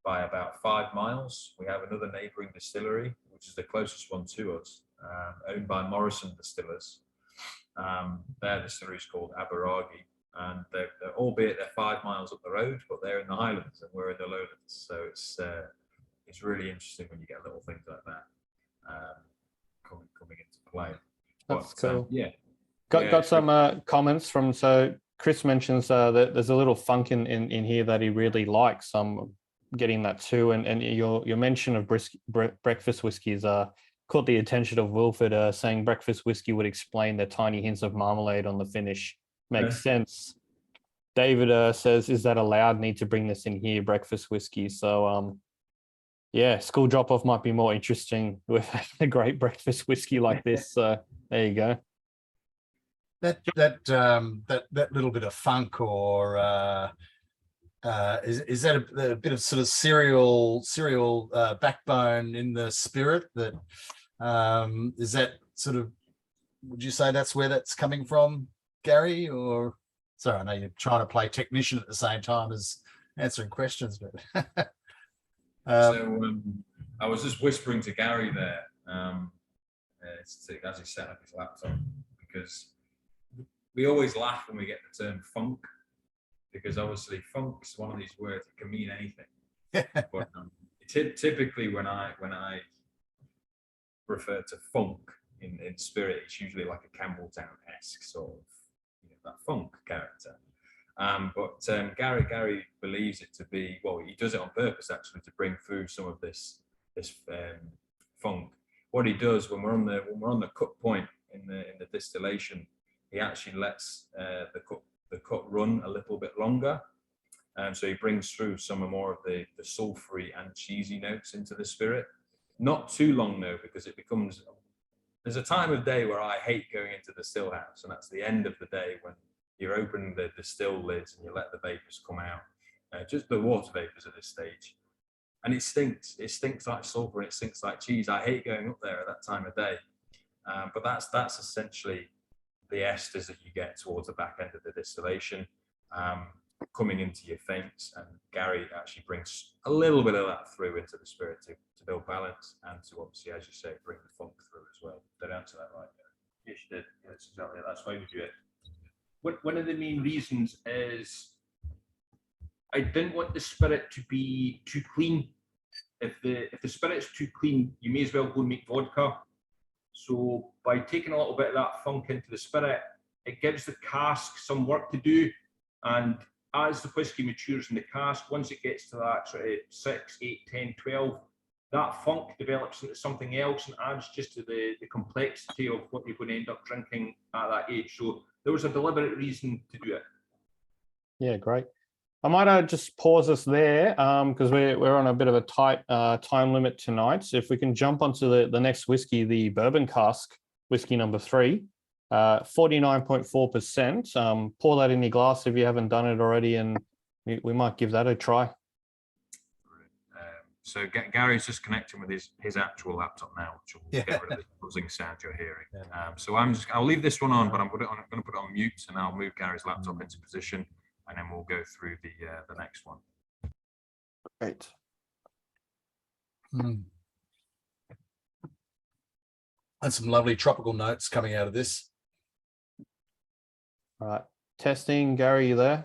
by about 5 miles, we have another neighbouring distillery, which is the closest one to us, owned by Morrison Distillers. Their distillery is called Aberargie, and they're albeit they're 5 miles up the road, but they're in the Highlands and we're in the Lowlands. So it's really interesting when you get little things like that coming into play. That's But, cool. yeah. Got some comments from, so Chris mentions that there's a little funk in here that he really likes. I'm getting that too. And your mention of breakfast whiskies caught the attention of Wilford, saying breakfast whiskey would explain the tiny hints of marmalade on the finish. Makes sense. David says, is that allowed? Need to bring this in here, breakfast whiskey. So yeah, school drop off might be more interesting with a great breakfast whiskey like this. So there you go. That little bit of funk or is that a bit of sort of cereal backbone in the spirit that is that sort of, would you say that's where that's coming from, Gary? Or sorry, I know you're trying to play technician at the same time as answering questions, but I was just whispering to Gary there as he set up his laptop, because we always laugh when we get the term funk, because obviously funk's one of these words that can mean anything. But typically when I refer to funk in spirit, it's usually like a Campbelltown-esque sort of, that funk character. But Gary believes it to be, well, he does it on purpose actually, to bring through some of this funk. What he does when we're on the cut point in the distillation, he actually lets the cut run a little bit longer, so he brings through some more of the sulfury and cheesy notes into the spirit. Not too long though, because it becomes, there's a time of day where I hate going into the still house, and that's the end of the day when you open the still lids and you let the vapors come out, just the water vapors at this stage, and it stinks like sulfur and it stinks like cheese. I hate going up there at that time of day, but that's essentially the esters that you get towards the back end of the distillation, coming into your faints, and Gary actually brings a little bit of that through into the spirit to build balance, and to obviously, as you say, bring the funk through as well. Did I answer that right? Yes, you did. That's exactly it. That's why we do it. One of the main reasons is I didn't want the spirit to be too clean. If the spirit's too clean, you may as well go and make vodka. So by taking a little bit of that funk into the spirit, it gives the cask some work to do. And as the whiskey matures in the cask, once it gets to that sort of 6, 8, 10, 12, that funk develops into something else and adds just to the complexity of what you're going to end up drinking at that age. So there was a deliberate reason to do it. Yeah, great. I might just pause us there because we're on a bit of a tight time limit tonight. So if we can jump onto the next whiskey, the bourbon cask, whiskey number 3, 49.4%. Pour that in your glass if you haven't done it already, and we might give that a try. So Gary's just connecting with his actual laptop now, which will get rid of the buzzing sound you're hearing. Yeah. So I'll leave this one on, but I'm going to put it on mute, and I'll move Gary's laptop into position, and then we'll go through the next one. Great. And some lovely tropical notes coming out of this. All right. Testing. Gary, you there?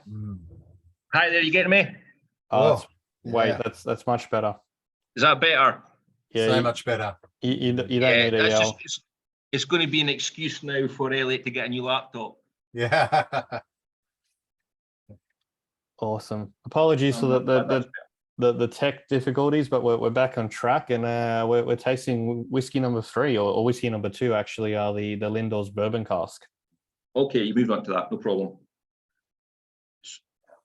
Hi there, you getting me? Wait, that's much better. Is that better? Yeah, so much better. You don't need to yell. It's going to be an excuse now for Elliot to get a new laptop. Yeah. Awesome. Apologies for the tech difficulties, but we're back on track, and we're tasting whiskey number 3 or whiskey number 2 actually, the Lindores bourbon cask. Okay, you moved on to that, no problem.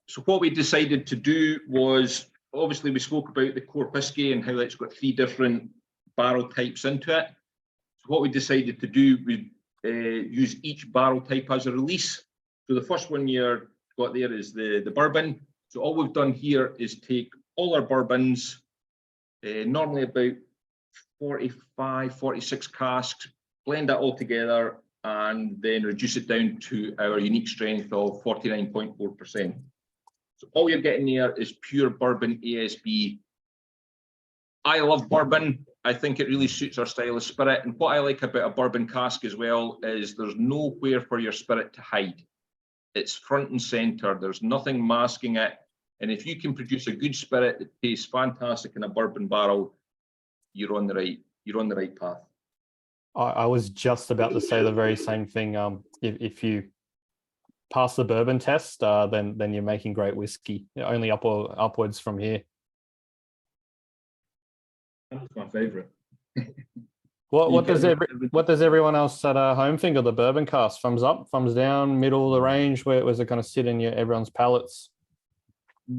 So what we decided to do was, obviously we spoke about the core whiskey and how it's got 3 different barrel types into it. So what we decided to do, we use each barrel type as a release. So the first one you've got there is the bourbon. So all we've done here is take all our bourbons, normally about 45, 46 casks, blend that all together, and then reduce it down to our unique strength of 49.4%. So all you're getting there is pure bourbon ASB. I love bourbon. I think it really suits our style of spirit. And what I like about a bourbon cask as well is there's nowhere for your spirit to hide. It's front and center. There's nothing masking it. And if you can produce a good spirit that tastes fantastic in a bourbon barrel, you're on the right path. I was just about to say the very same thing. If you pass the bourbon test, then you're making great whiskey. Only upwards from here. That's my favorite. What does everyone else at home think of the bourbon cask? Thumbs up, thumbs down, middle of the range? Where's it going to sit in everyone's palates?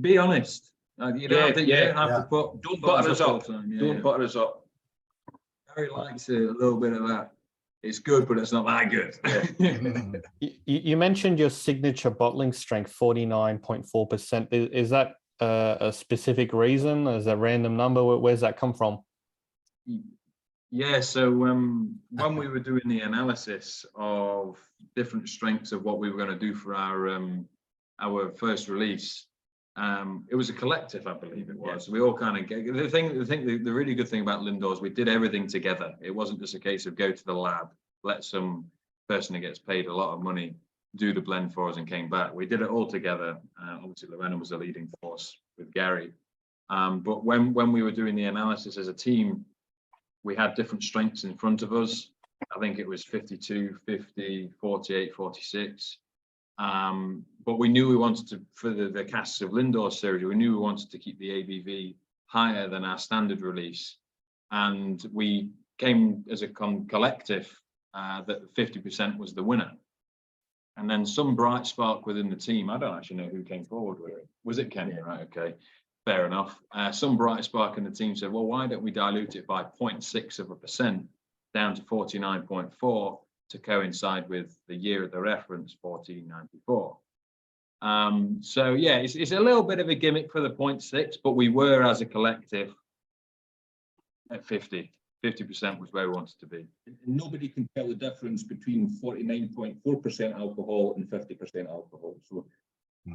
Be honest. You don't have to put. Don't butter us up. Don't Butter us up. Harry likes a little bit of that. It's good, but it's not that good. You mentioned your signature bottling strength, 49.4%. Is that a specific reason? Is a random number? Where's that come from? Yeah, so when we were doing the analysis of different strengths of what we were going to do for our first release, it was a collective, I believe it was. We all kind of get the really good thing about Lindores, we did everything together. It wasn't just a case of go to the lab, let some person that gets paid a lot of money do the blend for us and came back. We did it all together. Obviously, Lorena was a leading force with Gary. But when we were doing the analysis as a team, we had different strengths in front of us. I think it was 52, 50, 48, 46. But we knew we wanted to, for the casks of Lindores series, we knew we wanted to keep the ABV higher than our standard release. And we came as a collective that 50% was the winner. And then some bright spark within the team, I don't actually know who came forward with it. Was it Kenny? Right, okay. Fair enough. Some bright spark in the team said, well, why don't we dilute it by 0.6% down to 49.4 to coincide with the year of the reference, 1494. So yeah, it's a little bit of a gimmick for the 0.6, but we were as a collective at 50. 50% was where we wanted to be. Nobody can tell the difference between 49.4% alcohol and 50% alcohol. So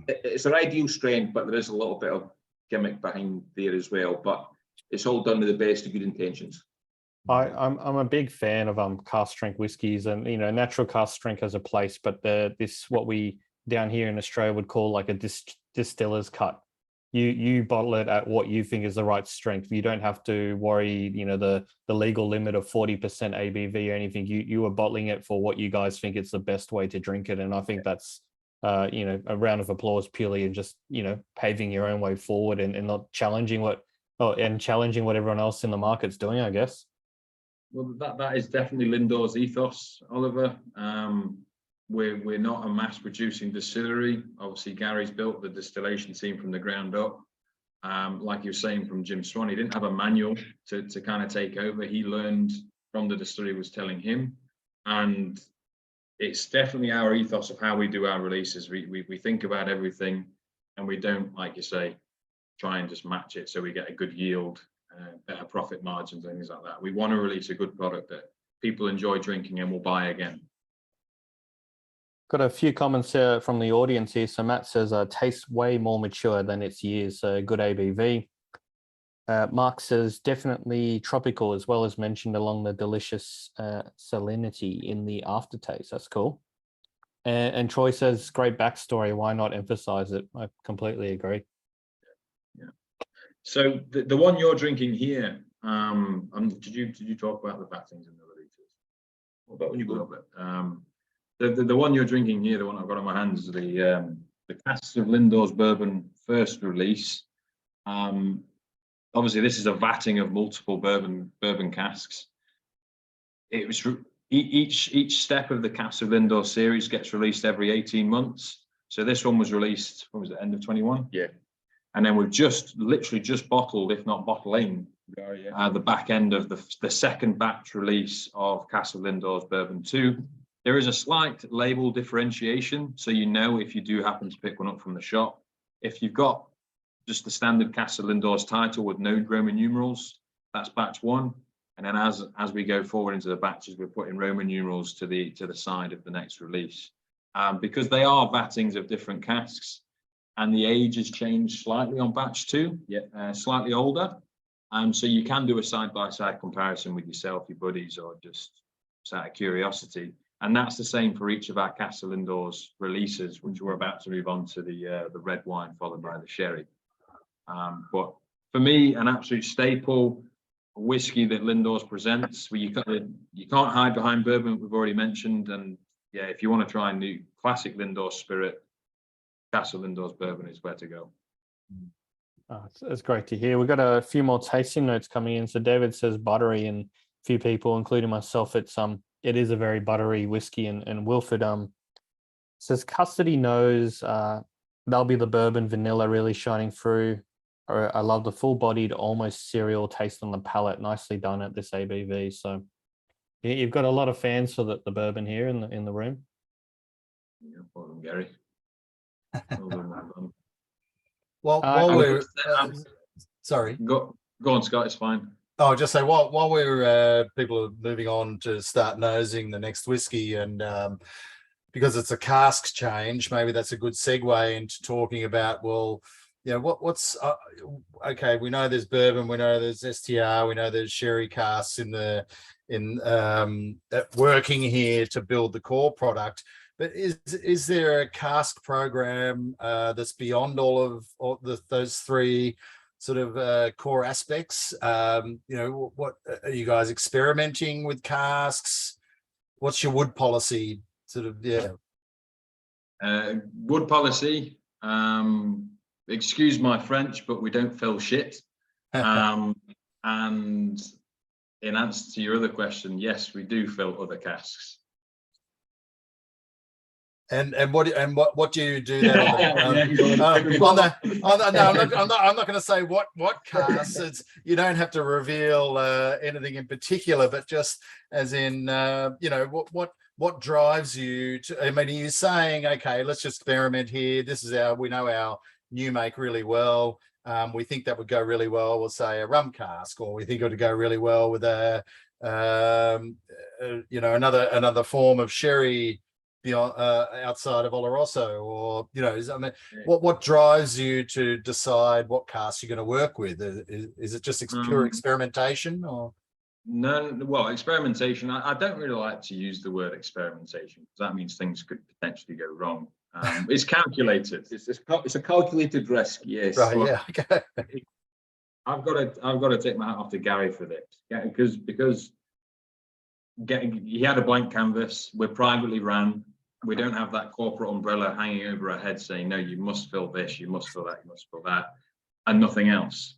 it's an ideal strength, but there is a little bit of gimmick behind there as well. But it's all done with the best of good intentions. I'm a big fan of cask strength whiskies, and natural cask strength has a place, but this what we down here in Australia would call like a distiller's cut. You bottle it at what you think is the right strength. You don't have to worry, the legal limit of 40% ABV or anything. You are bottling it for what you guys think it's the best way to drink it, and I think that's a round of applause purely in just paving your own way forward and not challenging what everyone else in the market's doing, I guess. Well, that is definitely Lindores' ethos, Oliver. We're not a mass-producing distillery. Obviously, Gary's built the distillation team from the ground up. Like you were saying from Jim Swan, he didn't have a manual to kind of take over. He learned from the distillery was telling him. And it's definitely our ethos of how we do our releases. We think about everything, and we don't, like you say, try and just match it so we get a good yield, better profit margins, and things like that. We want to release a good product that people enjoy drinking and will buy again. Got a few comments from the audience here. So Matt says, tastes way more mature than its years. So good ABV. Mark says, definitely tropical, as well as mentioned along the delicious salinity in the aftertaste. That's cool. And Troy says, great backstory. Why not emphasize it? I completely agree. Yeah. So the one you're drinking here, did you talk about the battings in the releases? What about when you go up it? The one you're drinking here, the one I've got on my hands, is the casks of Lindores bourbon first release. Obviously, this is a vatting of multiple bourbon casks. It was each step of the casks of Lindores series gets released every 18 months. So this one was released, what was it, end of 21? Yeah. And then we've literally just bottled, if not bottling, the back end of the second batch release of Cask of Lindores Bourbon 2. There is a slight label differentiation, so if you do happen to pick one up from the shop. If you've got just the standard Cask of Lindores title with no Roman numerals, that's batch 1. And then as we go forward into the batches, we're putting Roman numerals to the side of the next release. Because they are vattings of different casks, and the age has changed slightly on batch 2, slightly older. So you can do a side-by-side comparison with yourself, your buddies, or just out of curiosity. And that's the same for each of our Cask of Lindores releases, which we're about to move on to the red wine, followed by the sherry. But for me, an absolute staple whiskey that Lindores presents, where you can't hide behind bourbon, we've already mentioned. And yeah, if you want to try a new classic Lindores spirit, Cask of Lindores bourbon is where to go. It's great to hear. We've got a few more tasting notes coming in. So David says buttery, and a few people, including myself, it is a very buttery whiskey. And Wilford says custody nose, that'll be the bourbon vanilla really shining through. I love the full-bodied, almost cereal taste on the palate. Nicely done at this ABV. So you've got a lot of fans for the bourbon here in the room. Yeah, well done, Gary. Well done. While I we're sorry, Go on, Scott. It's fine. I'll just say while we're people are moving on to start nosing the next whiskey, and because it's a cask change, maybe that's a good segue into talking about, well, you know, what's okay. We know there's bourbon, we know there's STR, we know there's sherry casks working here to build the core product. But is there a cask program that's beyond all of those three sort of core aspects? You know, what are you guys experimenting with casks? What's your wood policy? Sort of, yeah. Wood policy. Excuse my French, but we don't fill shit. And in answer to your other question, yes, we do fill other casks. And what do you do that on? I'm not going to say what casks. It's, you don't have to reveal anything in particular, but just as in you know, what drives you to, I mean, are you saying, okay, let's just experiment here, this is we know our new make really well, we think that would go really well, we'll say a rum cask, or we think it would go really well with a you know, another form of sherry beyond outside of Oloroso, or, you know, I mean, what drives you to decide what cask you're going to work with? Is it just pure experimentation, or? No, well, experimentation. I don't really like to use the word experimentation, because that means things could potentially go wrong. It's calculated. It's a calculated risk, yes. Right, yeah. Okay. I've got to take my hat off to Gary for this, because he had a blank canvas. We're privately ran. We don't have that corporate umbrella hanging over our head saying, no, you must fill this, you must fill that, you must fill that, and nothing else.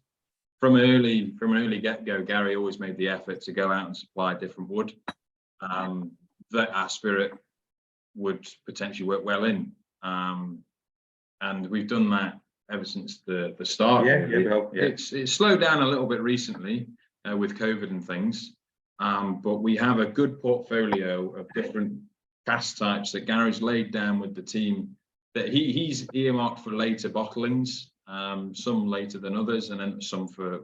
From an early get-go, Gary always made the effort to go out and supply different wood that our spirit would potentially work well in. And we've done that ever since the start. It's slowed down a little bit recently with COVID and things. But we have a good portfolio of different cask types that Gary's laid down with the team that he's earmarked for later bottlings, some later than others, and then some for,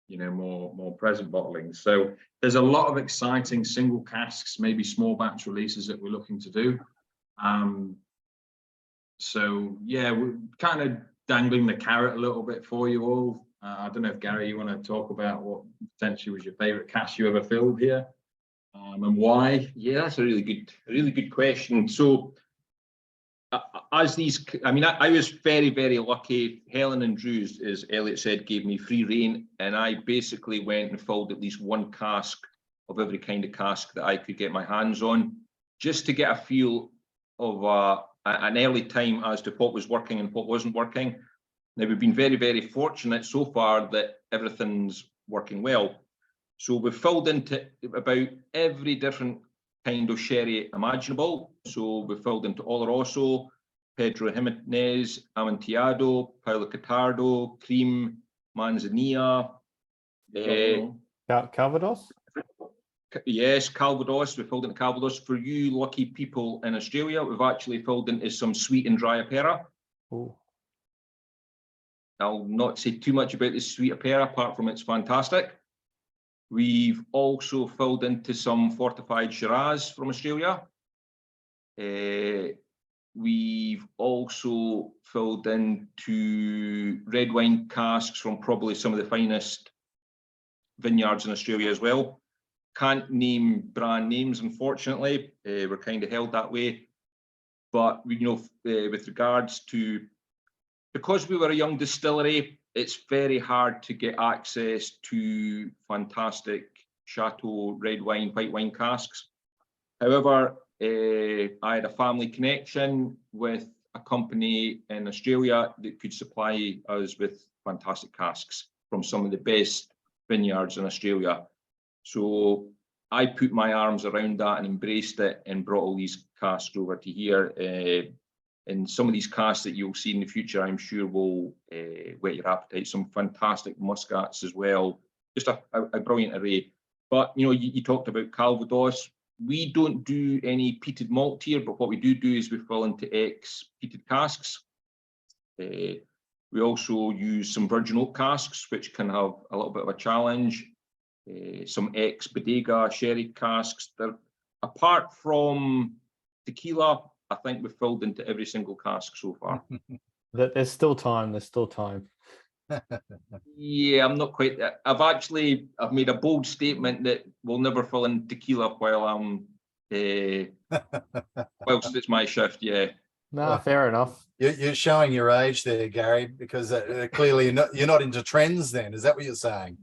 you know, more present bottlings. So there's a lot of exciting single casks, maybe small batch releases that we're looking to do. So yeah, we're kind of dangling the carrot a little bit for you all. I don't know if, Gary, you want to talk about what potentially was your favorite cask you ever filled here, and why? Yeah, that's a really good question. So as these, I mean, I was very, very lucky. Helen and Drews, as Elliot said, gave me free rein, and I basically went and filled at least one cask of every kind of cask that I could get my hands on, just to get a feel of an early time as to what was working and what wasn't working. Now, we've been very, very fortunate so far that everything's working well. So we've filled into about every different kind of sherry imaginable. So we've filled into Oloroso, Pedro Jimenez, Amontillado, Paulo Catardo, Cream, Manzanilla. Calvados? Yes, Calvados. We filled into Calvados. For you lucky people in Australia, we've actually filled into some sweet and dry Apera. Ooh. I'll not say too much about the sweet Apera, apart from it's fantastic. We've also filled into some fortified Shiraz from Australia. We've also filled into red wine casks from probably some of the finest vineyards in Australia as well. Can't name brand names, unfortunately. We're kind of held that way. But, you know, with regards to, because we were a young distillery, it's very hard to get access to fantastic Chateau red wine, white wine casks. However, I had a family connection with a company in Australia that could supply us with fantastic casks from some of the best vineyards in Australia. So I put my arms around that and embraced it and brought all these casks over to here. And some of these casks that you'll see in the future, I'm sure will whet your appetite. Some fantastic muscats as well. Just a brilliant array. But, you know, you talked about Calvados. We don't do any peated malt here, but what we do is we fill into ex-peated casks. We also use some virgin oak casks, which can have a little bit of a challenge. Some ex-bodega sherry casks. Apart from tequila, I think we've filled into every single cask so far. There's still time. There's still time. Yeah, I'm not quite. I've made a bold statement that we'll never fill in tequila while I'm whilst it's my shift. Yeah. No, fair enough. You're showing your age there, Gary, because clearly you're not into trends. Then is that what you're saying?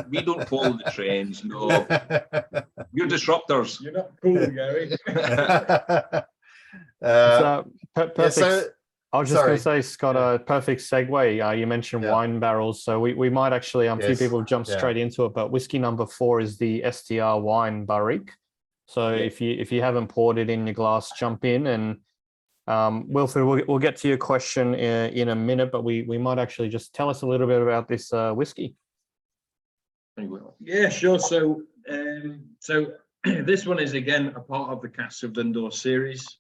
We don't follow the trends. No, you're disruptors. You're not cool, Gary. Perfect. I was just going to say, Scott, a perfect segue. You mentioned wine barrels, so we might actually, a few people jump straight into it, but whiskey number 4 is the STR wine barrique. So if you haven't poured it in your glass, jump in. And Wilfred, we'll get to your question in a minute, but we might actually just tell us a little bit about this whiskey. Yeah, sure. So this one is again a part of the Casks of Lindores series.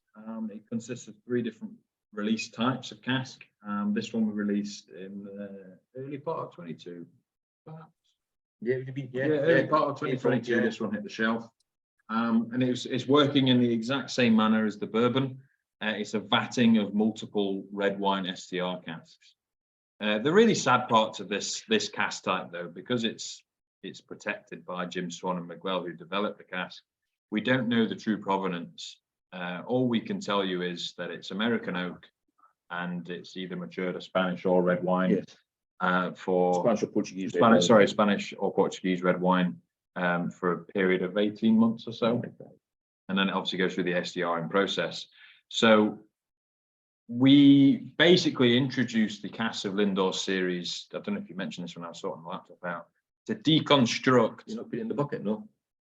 It consists of 3 different release types of cask. This one we released in the early part of 22, perhaps. Early part of 2022. This one hit the shelf, and it's working in the exact same manner as the bourbon. It's a vatting of multiple red wine STR casks. The really sad parts of this cask type, though, because it's protected by Jim Swan and Miguel, who developed the cask. We don't know the true provenance. All we can tell you is that it's American oak, and it's either matured a Spanish or red wine. For Spanish or Portuguese. Spanish or Portuguese red wine for a period of 18 months or so, and then it obviously goes through the SDRing process. So we basically introduced the Casks of Lindores series. I don't know if you mentioned this when I was sorting the laptop out. To deconstruct. You're not putting it in the bucket, no?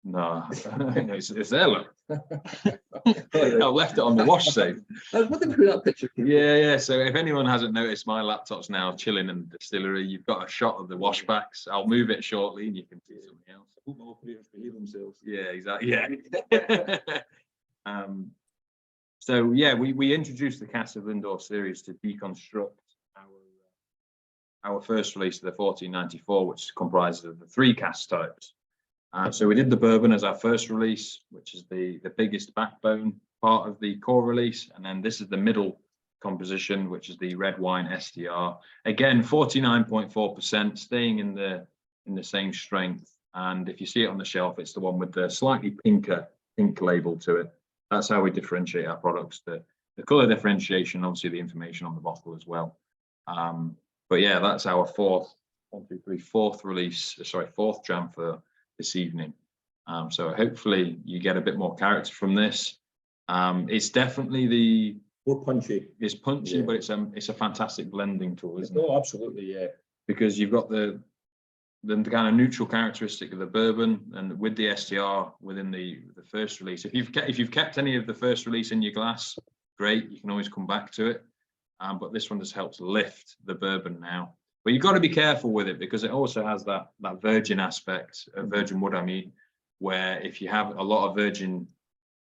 No, it's there, look. I left it on the wash safe. I was looking through that picture. Yeah. So if anyone hasn't noticed, my laptop's now chilling in the distillery. You've got a shot of the washbacks. I'll move it shortly and you can see something else. I hope my operators behave themselves. Yeah, exactly. Yeah. So yeah, we introduced the Casks of Lindores series to deconstruct our first release of the 1494, which comprises of the 3 cask types. So we did the bourbon as our first release, which is the biggest backbone part of the core release, and then this is the middle composition, which is the red wine STR. Again, 49.4%, staying in the same strength. And if you see it on the shelf, it's the one with the slightly pink label to it. That's how we differentiate our products. The color differentiation, obviously the information on the bottle as well. But yeah, that's our fourth jam for this evening. So hopefully you get a bit more character from this. It's definitely more punchy. It's punchy, but it's a fantastic blending tool, isn't it? Oh, absolutely, yeah. Because you've got the kind of neutral characteristic of the bourbon, and with the STR within the first release. If you've kept any of the first release in your glass, great. You can always come back to it. But this one just helps lift the bourbon now. But you've got to be careful with it because it also has that virgin aspect, virgin wood, I mean, where if you have a lot of virgin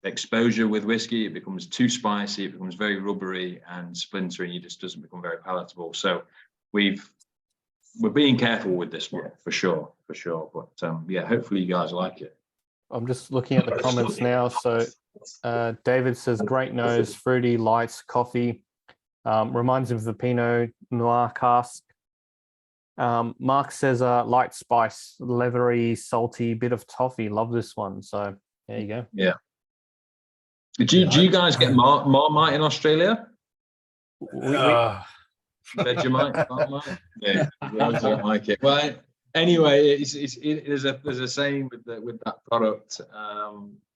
exposure with whiskey, it becomes too spicy, it becomes very rubbery and splintery, and it just doesn't become very palatable. So we're being careful with this one for sure. But yeah, hopefully you guys like it. I'm just looking at the comments now. So David says, great nose, fruity, light coffee. Reminds him of the Pinot Noir cask. Mark says light spice, leathery, salty, bit of toffee. Love this one. So there you go. Yeah. Do you guys get Marmite in Australia? Vegemite, Marmite? Yeah, I don't like it. Well, anyway, there's a saying with that product.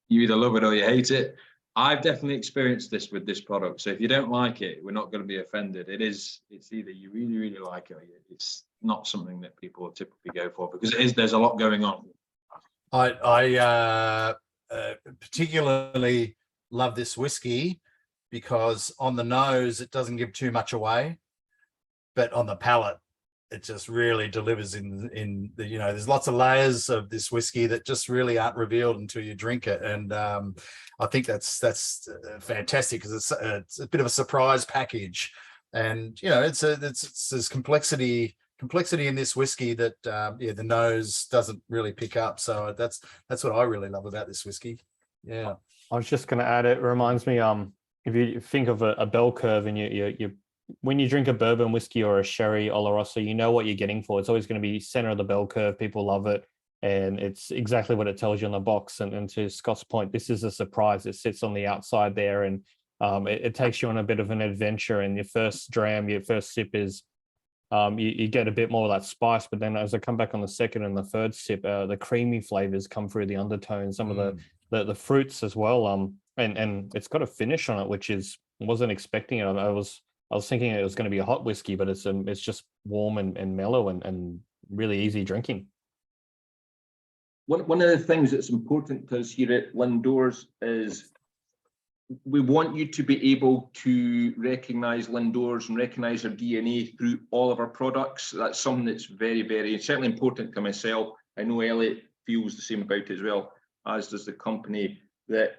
You either love it or you hate it. I've definitely experienced this with this product. So if you don't like it, we're not going to be offended. It's either you really, really like it or it's not something that people typically go for because there's a lot going on. I particularly love this whiskey because on the nose, it doesn't give too much away, but on the palate, it just really delivers in the, there's lots of layers of this whiskey that just really aren't revealed until you drink it. And I think that's fantastic because it's a bit of a surprise package And there's complexity in this whiskey that the nose doesn't really pick up. So that's what I really love about this whiskey. Yeah. I was just going to add, it reminds me, if you think of a bell curve, and you when you drink a bourbon whiskey or a sherry Oloroso, you know what you're getting for. It's always going to be center of the bell curve. People love it, and it's exactly what it tells you on the box. And to Scott's point, this is a surprise. It sits on the outside there, and it takes you on a bit of an adventure. And your first dram, your first sip is you get a bit more of that spice, but then as I come back on the second and the third sip, the creamy flavors come through the undertone, some of the fruits as well. And it's got a finish on it, which wasn't expecting it. I was thinking it was going to be a hot whiskey, but it's just warm and mellow and really easy drinking. One of the things that's important to us here at Lindores is we want you to be able to recognise Lindores and recognise our DNA through all of our products. That's something that's very, very certainly important to myself. I know Elliot feels the same about it as well, as does the company, that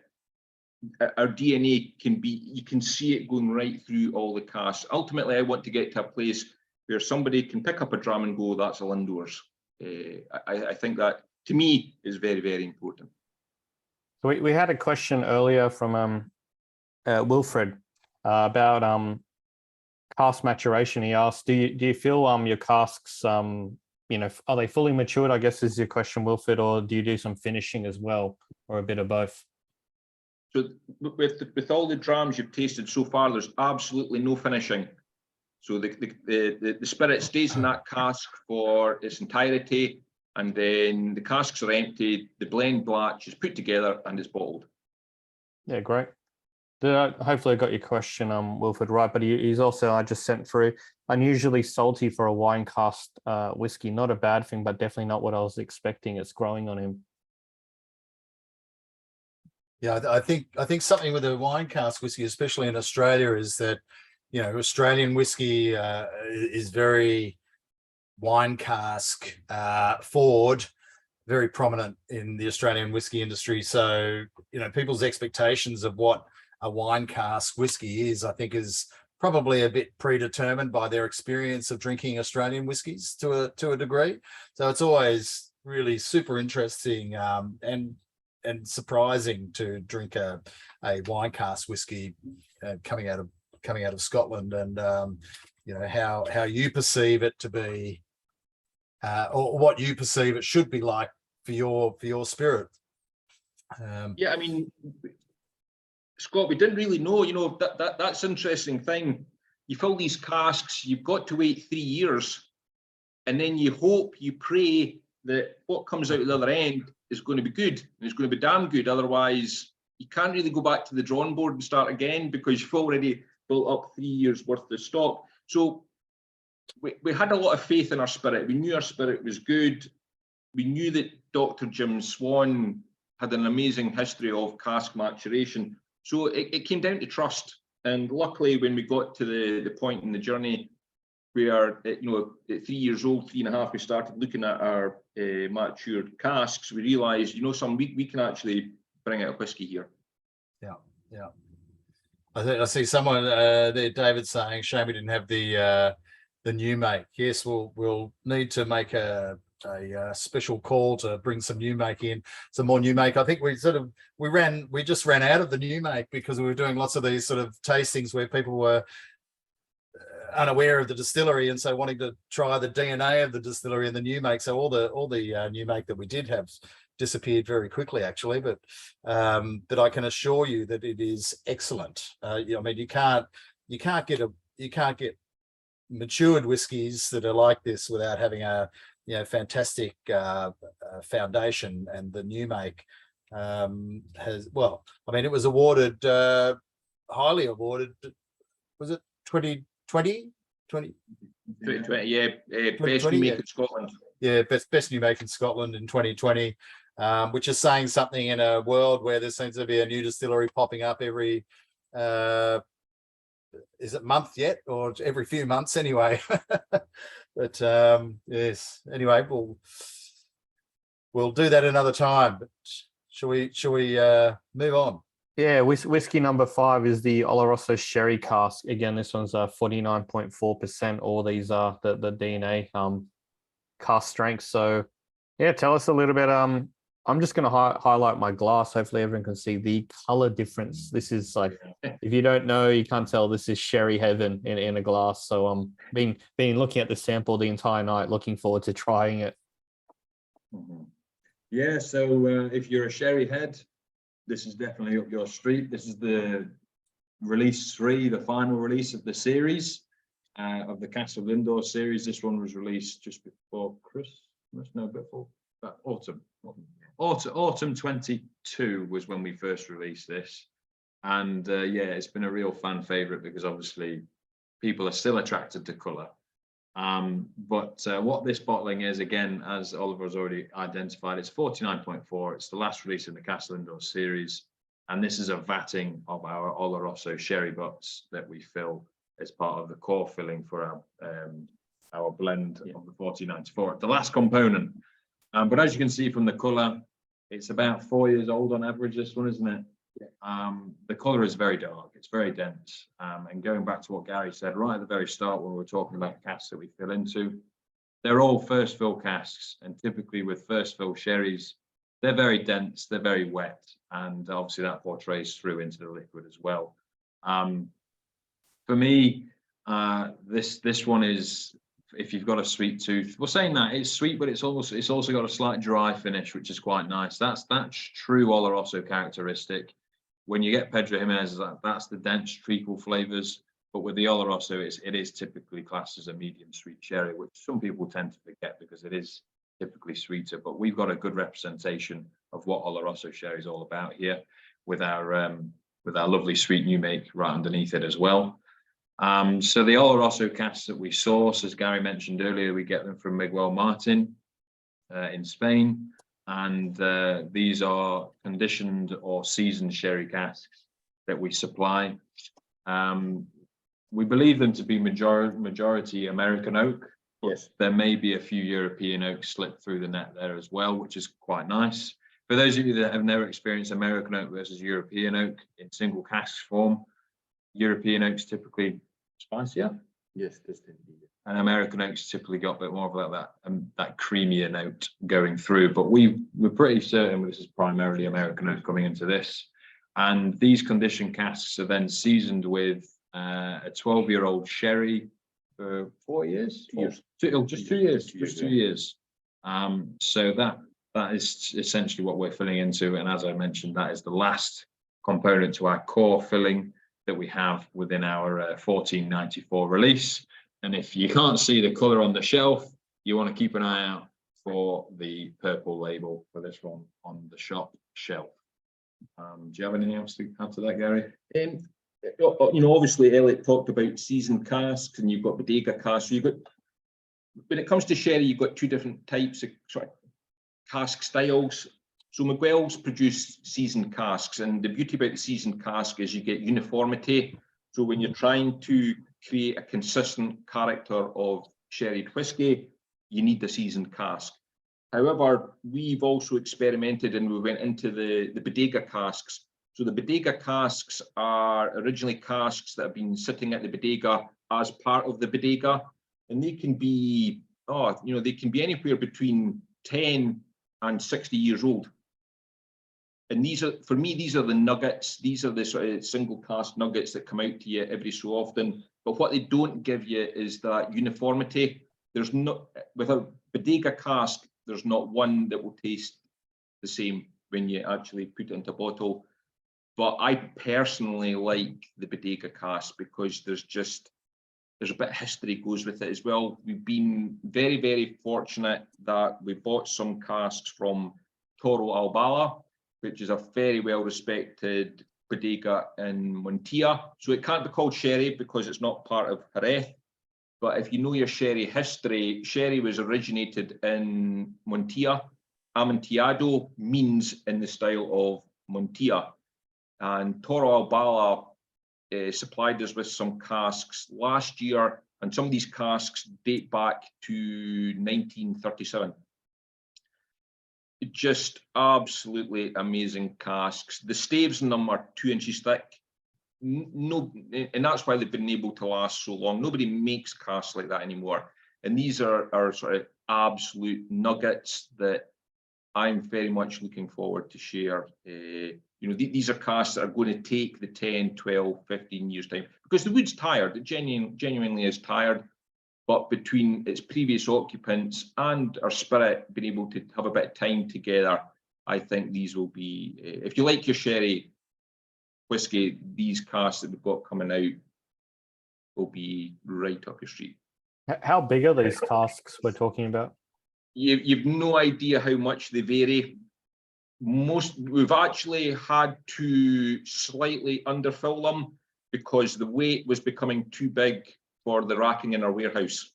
our DNA you can see it going right through all the casks. Ultimately, I want to get to a place where somebody can pick up a dram and go, that's a Lindores. I think that, to me, is very, very important. So we had a question earlier from Wilfred about cask maturation. He asked, do you feel your casks, are they fully matured, I guess is your question, Wilfred, or do you do some finishing as well, or a bit of both? So with all the drams you've tasted so far, there's absolutely no finishing. So the spirit stays in that cask for its entirety, and then the casks are emptied, the blend batch is put together, and it's bottled. Yeah, great. Hopefully I got your question, Wilfred, right, but he's also, I just sent through, unusually salty for a wine cask whiskey. Not a bad thing, but definitely not what I was expecting. It's growing on him. Yeah, I think something with a wine cask whiskey, especially in Australia, is that Australian whiskey is very wine cask forward, very prominent in the Australian whiskey industry. So people's expectations of what a wine cask whiskey is, I think, is probably a bit predetermined by their experience of drinking Australian whiskies to a degree. So it's always really super interesting and surprising to drink a wine cask whiskey coming out of Scotland, and how you perceive it to be, or what you perceive it should be like for your spirit. Yeah, I mean, Scott, we didn't really know. That's an interesting thing. You fill these casks, you've got to wait 3 years, and then you hope, you pray that what comes out the other end is going to be good, and it's going to be damn good. Otherwise, you can't really go back to the drawing board and start again, because you've already built up 3 years worth of stock. So we had a lot of faith in our spirit. We knew our spirit was good. We knew that Dr. Jim Swan had an amazing history of cask maturation. So it came down to trust. And luckily, when we got to the point in the journey where, at 3 years old, 3.5, we started looking at our matured casks, we realized, we can actually bring out a whiskey here. Yeah. I see someone there, David, saying, shame we didn't have the new make. Yes, we'll need to make a special call to bring some new make in, some more new make. I think we just ran out of the new make because we were doing lots of these sort of tastings where people were unaware of the distillery, and so wanting to try the DNA of the distillery and the new make. So all the new make that we did have disappeared very quickly, actually. But I can assure you that it is excellent. I mean, you can't get matured whiskies that are like this without having a fantastic foundation. And the new make it was awarded, highly awarded. Was it 2020? 2020, yeah, best new make in Scotland. Yeah, best new make in Scotland in 2020, which is saying something in a world where there seems to be a new distillery popping up every is it month yet, or every few months anyway. But yes, anyway, we'll do that another time. But shall we move on? Yeah, whiskey number 5 is the Oloroso Sherry cask. Again, this one's 49.4%. All these are the DNA cask strength. So yeah, tell us a little bit. I'm just going to highlight my glass. Hopefully everyone can see the color difference. This is like, if you don't know, you can't tell, this is sherry heaven in a glass. So been looking at the sample the entire night, looking forward to trying it. Yeah, so if you're a sherry head, this is definitely up your street. This is the release 3, the final release of the series, of the Castle Lindores series. This one was released just before Christmas, no, before autumn. Autumn 22 was when we first released this. And yeah, it's been a real fan favorite because obviously people are still attracted to color. But what this bottling is, again, as Oliver has already identified, it's 49.4. It's the last release in the Castle Lindores series. And this is a vatting of our Oloroso sherry butts that we fill as part of the core filling for our blend of the 1494. The last component. But as you can see from the colour, it's about 4 years old on average, this one, isn't it? The colour is very dark, it's very dense. And going back to what Gary said right at the very start when we were talking about casks that we fill into, they're all first fill casks. And typically with first fill sherries, they're very dense, they're very wet. And obviously that portrays through into the liquid as well. For me, this one is, if you've got a sweet tooth, well, saying that, it's sweet, but it's also got a slight dry finish, which is quite nice. That's true Oloroso characteristic. When you get Pedro Jimenez, that's the dense treacle flavors. But with the Oloroso, it is typically classed as a medium sweet sherry, which some people tend to forget because it is typically sweeter. But we've got a good representation of what Oloroso sherry is all about here, with our lovely sweet new make right underneath it as well. So the Oloroso casks that we source, as Gary mentioned earlier, we get them from Miguel Martin in Spain. And these are conditioned or seasoned sherry casks that we supply. We believe them to be majority American oak. Yes. There may be a few European oaks slipped through the net there as well, which is quite nice. For those of you that have never experienced American oak versus European oak in single cask form, European oaks typically spicier. Yes, this indeed. And American oaks typically got a bit more of like that creamier note going through. But we're pretty certain this is primarily American oak coming into this. And these conditioned casks are then seasoned with a 12-year-old sherry for 4 years. 2 years. Just 2 years. Just 2 years. So that is essentially what we're filling into. And as I mentioned, that is the last component to our core filling that we have within our 1494 release. And if you can't see the color on the shelf, you want to keep an eye out for the purple label for this one on the shop shelf. Do you have anything else to add to that, Gary? You know, obviously Elliot talked about seasoned casks, and you've got bodega casks. So you've got, when it comes to sherry, you've got two different types of cask styles. So Miguel's produce seasoned casks, and the beauty about the seasoned cask is you get uniformity. So when you're trying to create a consistent character of sherried whiskey, you need the seasoned cask. However, we've also experimented and we went into the bodega casks. So the bodega casks are originally casks that have been sitting at the bodega as part of the bodega, and they can be, they can be anywhere between 10 and 60 years old. And these are, for me, these are the nuggets. These are the sort of single cask nuggets that come out to you every so often. But what they don't give you is that uniformity. There's not, with a bodega cask, there's not one that will taste the same when you actually put it into a bottle. But I personally like the bodega cask because there's a bit of history goes with it as well. We've been very, very fortunate that we bought some casks from Toro Albala, which is a very well respected bodega in Montilla. So it can't be called sherry because it's not part of Jerez. But if you know your sherry history, sherry was originated in Montilla. Amontillado means in the style of Montilla. And Toro Albala supplied us with some casks last year, and some of these casks date back to 1937. just absolutely amazing casks. The staves in them are 2 inches thick. No, and that's why they've been able to last so long. Nobody makes casks like that anymore. And these are sort of absolute nuggets that I'm very much looking forward to share. These are casks that are going to take the 10, 12, 15 years time, because the wood's tired. It genuinely is tired. But between its previous occupants and our spirit being able to have a bit of time together, I think these will be, if you like your sherry whiskey, these casks that we've got coming out will be right up your street. How big are these casks we're talking about? You've no idea how much they vary. We've actually had to slightly underfill them because the weight was becoming too big for the racking in our warehouse.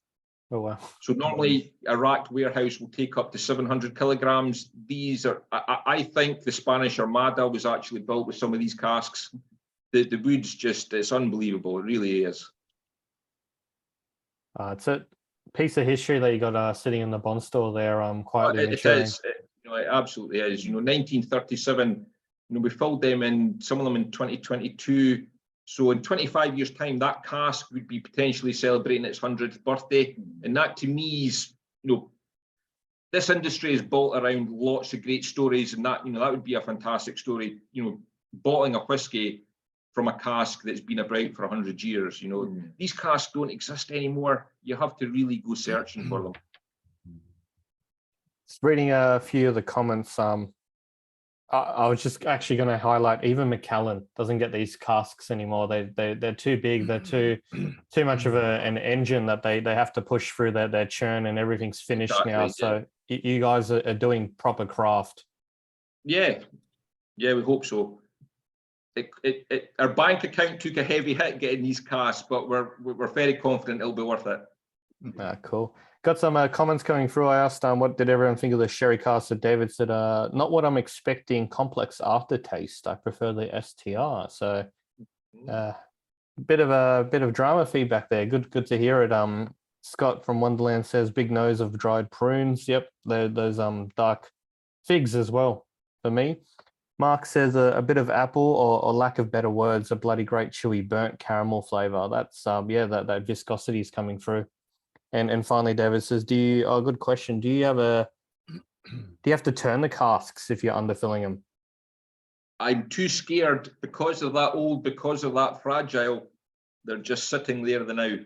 Oh, wow. So normally a racked warehouse will take up to 700 kilograms. These are, I think the Spanish Armada was actually built with some of these casks. The wood's just, it's unbelievable. It really is. It's a piece of history that you got sitting in the bond store there, quietly maturing. It is. It absolutely is. 1937. We filled them in, some of them in 2022. So in 25 years' time, that cask would be potentially celebrating its 100th birthday, and that to me is, this industry is built around lots of great stories, and that would be a fantastic story. Bottling a whiskey from a cask that's been about for 100 years. These casks don't exist anymore. You have to really go searching for them. Just reading a few of the comments. I was just actually going to highlight, even Macallan doesn't get these casks anymore. They're too big. They're too much of an engine that they have to push through their churn, and everything's finished now. So you guys are doing proper craft. Yeah, we hope so. Our bank account took a heavy hit getting these casks, but we're very confident it'll be worth it. Cool. Got some comments coming through. I asked what did everyone think of the sherry cask? So David said, not what I'm expecting, complex aftertaste. I prefer the STR. So bit of drama feedback there. Good to hear it. Scott from Wonderland says big nose of dried prunes. Yep, those dark figs as well for me. Mark says a bit of apple, or lack of better words, a bloody great chewy burnt caramel flavor. That's that viscosity is coming through. And finally, David says, good question. Do you have to turn the casks if you're underfilling them? I'm too scared because of that old, because of that fragile. They're just sitting there now.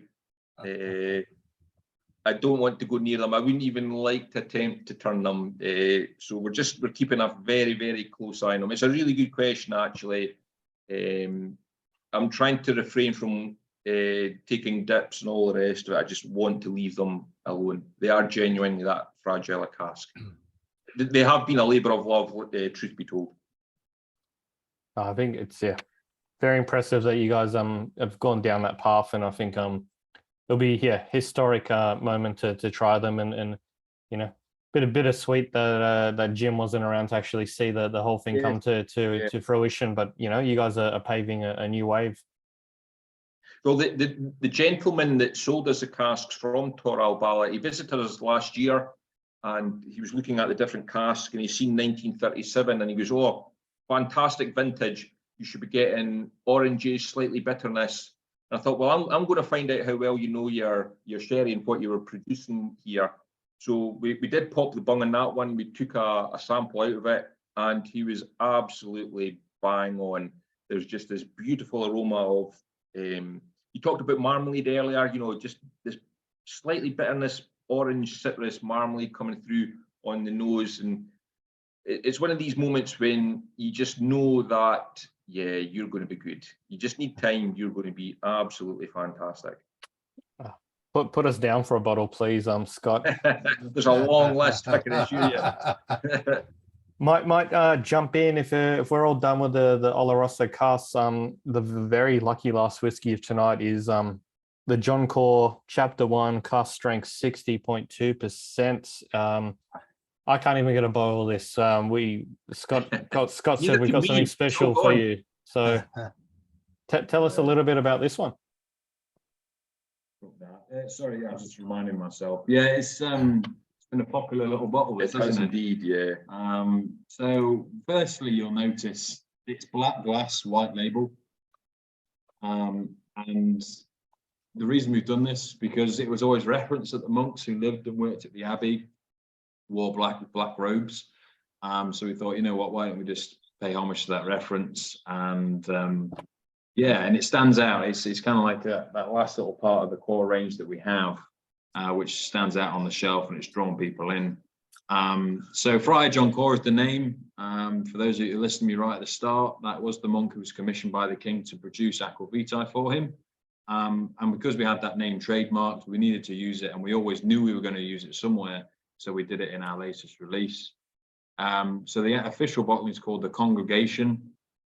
I don't want to go near them. I wouldn't even like to attempt to turn them. So we're keeping a very, very close eye on them. It's a really good question, actually. I'm trying to refrain from taking dips and all the rest of it. I just want to leave them alone. They are genuinely that fragile a cask. They have been a labour of love, truth be told. I think it's very impressive that you guys have gone down that path, and I think it'll be historic moment to try them, and bit of bittersweet that Jim wasn't around to actually see the whole thing come to fruition. But you guys are paving a new wave. Well, the gentleman that sold us the casks from Tor Al Bala, he visited us last year, and he was looking at the different casks, and he's seen 1937, and he goes, "Oh, fantastic vintage. You should be getting oranges, slightly bitterness." And I thought, well, I'm going to find out how well you know your sherry and what you were producing here. So we did pop the bung on that one. We took a sample out of it, and he was absolutely bang on. There's just this beautiful aroma of. You talked about marmalade earlier, just this slightly bitterness, orange citrus marmalade coming through on the nose. And it's one of these moments when you just know that, you're going to be good. You just need time. You're going to be absolutely fantastic. Put us down for a bottle, please, Scott. There's a long list, I can assure you. Might jump in if we're all done with the Oloroso casks. The very lucky last whiskey of tonight is the John Cor Chapter 1 cask strength 60.2%. I can't even get a bottle of this. Scott said we've got something special for you. So tell us a little bit about this one. Sorry, I was just reminding myself. Yeah, it's been a popular little bottle, It this, has hasn't it? indeed, yeah. So firstly, you'll notice it's black glass, white label. And the reason we've done this, because it was always referenced that the monks who lived and worked at the abbey wore black robes. So we thought, you know what, why don't we just pay homage to that reference? And yeah, and it stands out. It's kind of like that last little part of the core range that we have, which stands out on the shelf, and it's drawn people in. So Friar John Cor is the name. For those of you who listened to me right at the start, that was the monk who was commissioned by the king to produce Aqua Vitae for him. And because we had that name trademarked, we needed to use it, and we always knew we were going to use it somewhere. So we did it in our latest release. So the official bottling is called The Congregation,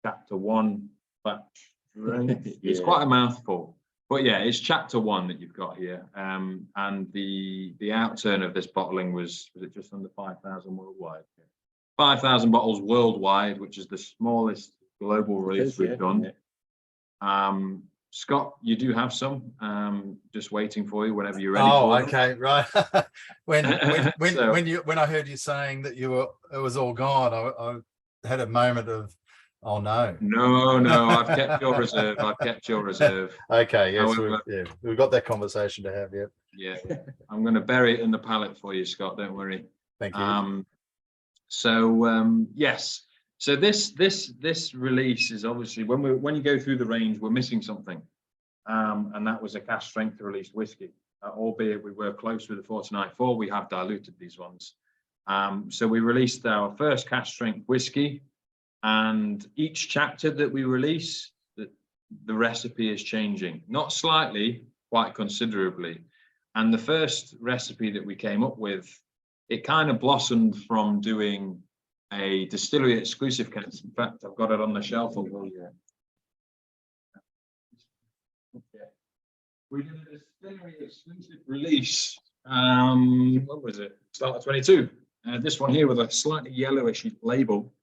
Chapter 1. But it's quite a mouthful. But yeah, it's Chapter 1 that you've got here. And the outturn of this bottling was it just under 5,000 worldwide? 5,000 bottles worldwide, which is the smallest global release we've done. Scott, you do have some, just waiting for you whenever you're ready. Oh, for okay, right. when So- when I heard you saying that it was all gone, I had a moment of, oh no. No, I've kept your reserve. I've kept your reserve. Okay, yes, However- we've got that conversation to have. Yeah, Yeah, I'm going to bury it in the pallet for you, Scott. Don't worry. thank you. Yes. So this release is obviously when you go through the range, we're missing something, and that was a cask strength released whiskey. Albeit we were close with the 49.4, we have diluted these ones. So we released our first cask strength whiskey, and each chapter that we release, the recipe is changing, not slightly, quite considerably. And the first recipe that we came up with, it kind of blossomed from doing a distillery exclusive cast. In fact, I've got it on the shelf over here. Okay. We did a distillery exclusive release. What was it? Start of 22. This one here with a slightly yellowish label.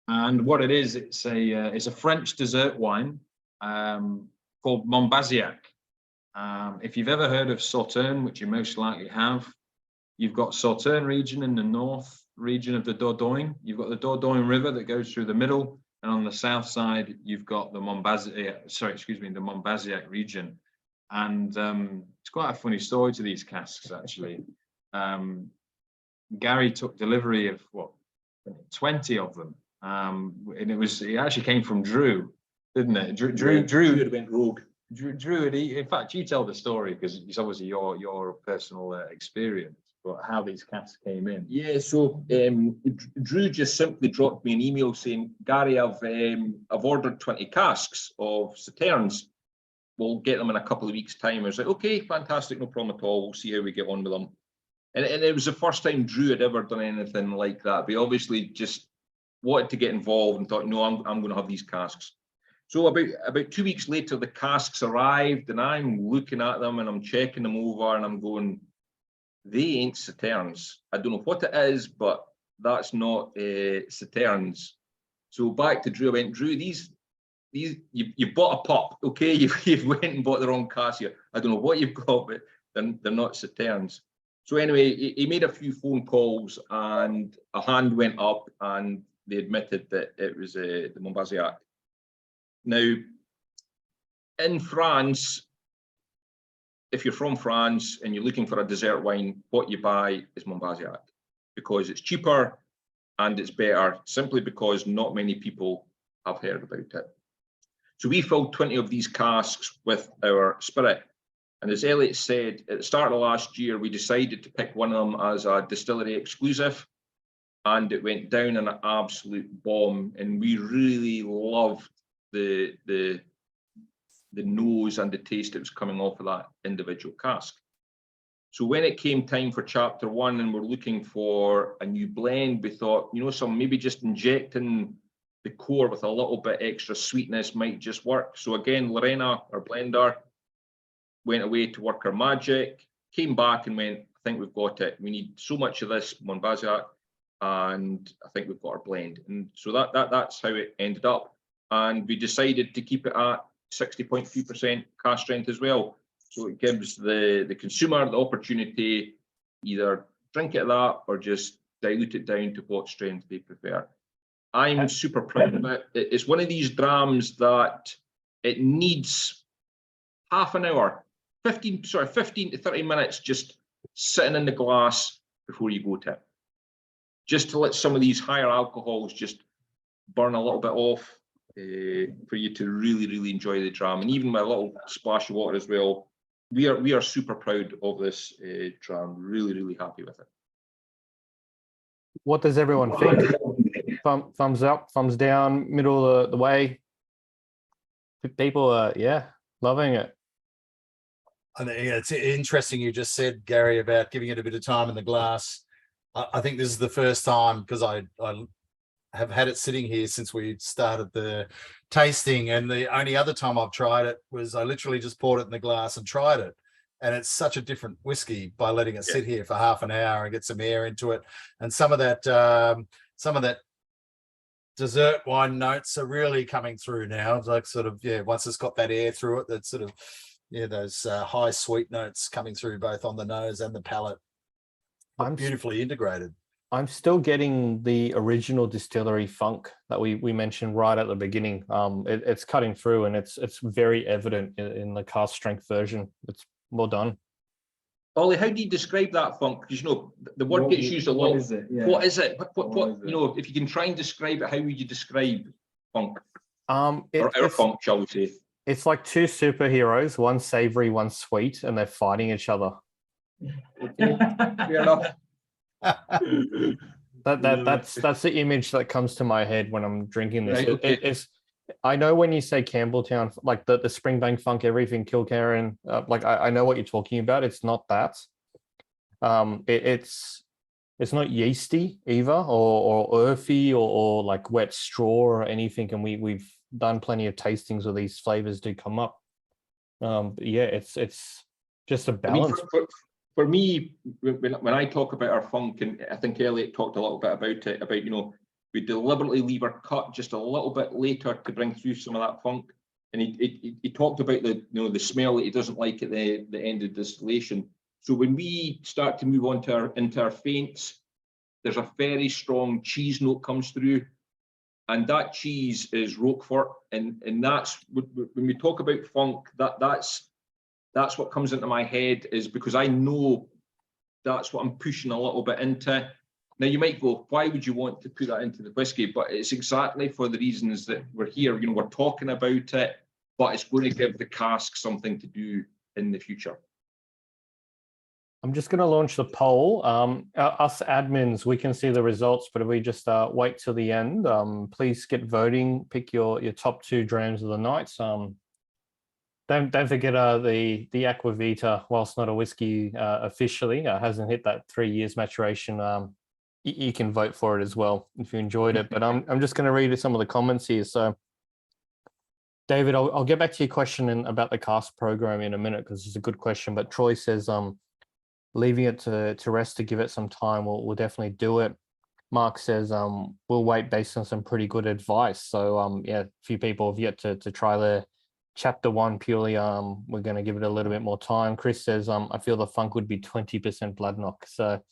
And what it is, it's a French dessert wine called Montbazillac. If you've ever heard of Sauternes, which you most likely have, you've got Sauternes region in the north region of the Dordogne. You've got the Dordogne River that goes through the middle, and on the south side, you've got the the Montbazillac region. And it's quite a funny story to these casks, actually. Gary took delivery of 20 of them, and it actually came from Drew, didn't it? Drew had went rogue. Drew, in fact, you tell the story because it's obviously your personal experience, but how these casks came in. Yeah, so Drew just simply dropped me an email saying, Gary, I've ordered 20 casks of Sauternes. We'll get them in a couple of weeks' time. I was like, okay, fantastic, no problem at all. We'll see how we get on with them. And it was the first time Drew had ever done anything like that. But he obviously just wanted to get involved and thought, no, I'm going to have these casks. So about 2 weeks later, the casks arrived, and I'm looking at them and I'm checking them over, and I'm going, they ain't Sauternes. I don't know what it is, but that's not Sauternes. So back to Drew, I went, Drew, these you bought a pup, okay? You've went and bought the wrong cask here. I don't know what you've got, but they're not Sauternes. So anyway, he made a few phone calls, and a hand went up, and they admitted that it was the Montbazillac. Now, in France, if you're from France and you're looking for a dessert wine, what you buy is Montbazillac because it's cheaper and it's better, simply because not many people have heard about it. So we filled 20 of these casks with our spirit. And as Elliot said, at the start of last year, we decided to pick one of them as a distillery exclusive, and it went down an absolute bomb. And we really loved the nose and the taste that was coming off of that individual cask. So when it came time for chapter 1 and we're looking for a new blend, we thought, maybe just injecting the core with a little bit extra sweetness might just work. So again, Lorena, our blender, went away to work her magic, came back and went, I think we've got it. We need so much of this Montbazillac, and I think we've got our blend. And so that's how it ended up. And we decided to keep it at 60.2% cask strength as well. So it gives the consumer the opportunity either drink it that or just dilute it down to what strength they prefer. I'm super proud of it. It's one of these drams that it needs half an hour, 15 to 30 minutes just sitting in the glass before you go to it. Just to let some of these higher alcohols just burn a little bit off for you to really, really enjoy the dram. And even with a little splash of water as well, we are super proud of this dram. Really, really happy with it. What does everyone think? Thumbs up, thumbs down, middle of the way. People are, yeah, loving it. I think it's interesting you just said, Gary, about giving it a bit of time in the glass. I think this is the first time, because I have had it sitting here since we started the tasting, and the only other time I've tried it was I literally just poured it in the glass and tried it. And it's such a different whiskey by letting it sit here for half an hour and get some air into it. And some of that dessert wine notes are really coming through now. It's like sort of, once it's got that air through it, that sort of, those high sweet notes coming through both on the nose and the palate. I'm beautifully integrated. I'm still getting the original distillery funk that we mentioned right at the beginning. It's cutting through, and it's very evident in the cask strength version. It's well done. Ollie, how do you describe that funk? Because the word gets used a lot. What is it? Yeah. What is it? What is it? if you can try and describe it, how would you describe funk? Or our funk, shall we say? It's like two superheroes, one savory, one sweet, and they're fighting each other. Fair enough. That's the image that comes to my head when I'm drinking this. Right, okay. It's I know when you say Campbelltown, like the Springbank funk, everything Kilkerran, like I know what you're talking about. It's not that. It's not yeasty either, or earthy, or like wet straw or anything. And we've done plenty of tastings where these flavors do come up. Yeah, it's just a balance. I mean, for me, when I talk about our funk, and I think Elliot talked a little bit about it, about we deliberately leave our cut just a little bit later to bring through some of that funk. And he talked about the smell that he doesn't like at the end of distillation. So when we start to move on to into our faints, there's a very strong cheese note comes through, and that cheese is Roquefort, and that's when we talk about funk, that's what comes into my head, is because I know that's what I'm pushing a little bit into. Now you might go, why would you want to put that into the whiskey? But it's exactly for the reasons that we're here. We're talking about it, but it's going to give the cask something to do in the future. I'm just going to launch the poll. Us admins, we can see the results, but if we just wait till the end, please get voting. Pick your top 2 drams of the night. Don't forget the Aqua Vitae, whilst not a whiskey officially, hasn't hit that 3 years maturation. You can vote for it as well if you enjoyed it. But I'm just going to read some of the comments here. So, David, I'll get back to your question about the cask program in a minute, because it's a good question. But Troy says, leaving it to rest to give it some time, we'll definitely do it. Mark says, we'll wait based on some pretty good advice. So, yeah, a few people have yet to try their chapter 1 purely. We're going to give it a little bit more time. Chris says, I feel the funk would be 20% blood knock. So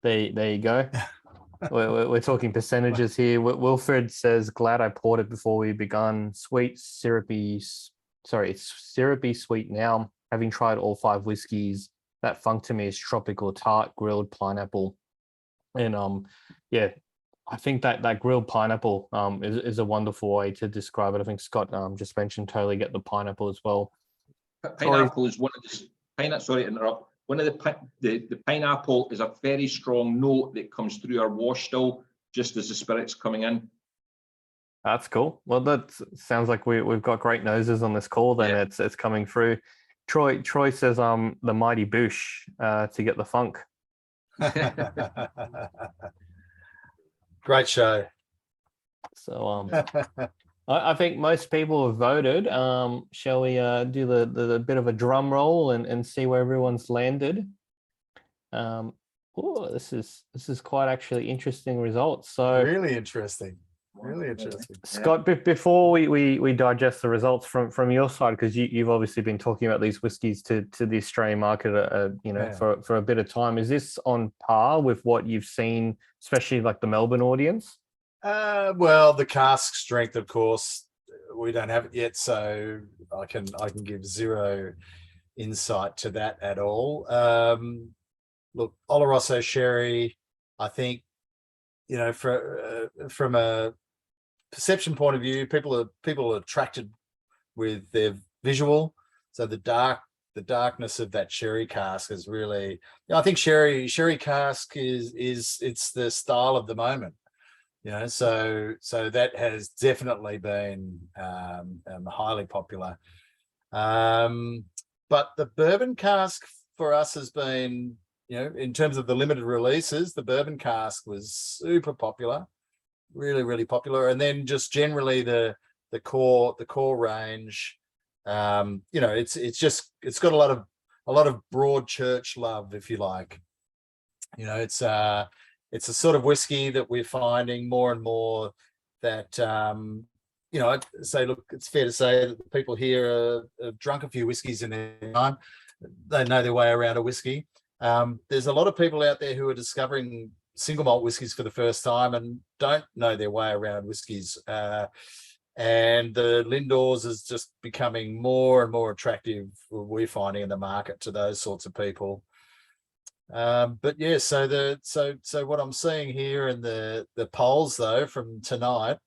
there you go. we're talking percentages here. Wilfred says, glad I poured it before we begun. Sweet, syrupy, it's syrupy sweet now. Having tried all 5 whiskeys, that funk to me is tropical, tart, grilled pineapple. And yeah, I think that grilled pineapple is a wonderful way to describe it. I think Scott just mentioned totally get the pineapple as well. Pineapple is one of the sorry to interrupt. One of the pineapple is a very strong note that comes through our wash still just as the spirit's coming in. That's cool. Well, that sounds like we've got great noses on this call. Then Yeah. it's coming through. Troy says the mighty Bush to get the funk. Great show. So I think most people have voted. Shall we do the bit of a drum roll and see where everyone's landed? Oh, this is quite actually interesting results. So Really interesting. Really interesting. Scott, before we digest the results from your side, because you've obviously been talking about these whiskies to the Australian market, for a bit of time. Is this on par with what you've seen, especially like the Melbourne audience? Well, the cask strength, of course, we don't have it yet, so I can give zero insight to that at all. Look, Oloroso sherry, I think, from a perception point of view, people are attracted with their visual. So the darkness of that sherry cask is really, I think sherry cask is it's the style of the moment. So that has definitely been highly popular. But the bourbon cask for us has been, in terms of the limited releases, the bourbon cask was super popular, really, really popular. And then just generally the core range, it's got a lot of broad church love, if you like. It's a sort of whiskey that we're finding more and more that, I'd say, look, it's fair to say that the people here have drunk a few whiskeys in their time. They know their way around a whiskey. There's a lot of people out there who are discovering single malt whiskies for the first time and don't know their way around whiskies. And the Lindores is just becoming more and more attractive, we're finding, in the market to those sorts of people. But yeah, so what I'm seeing here in the polls, though, from tonight,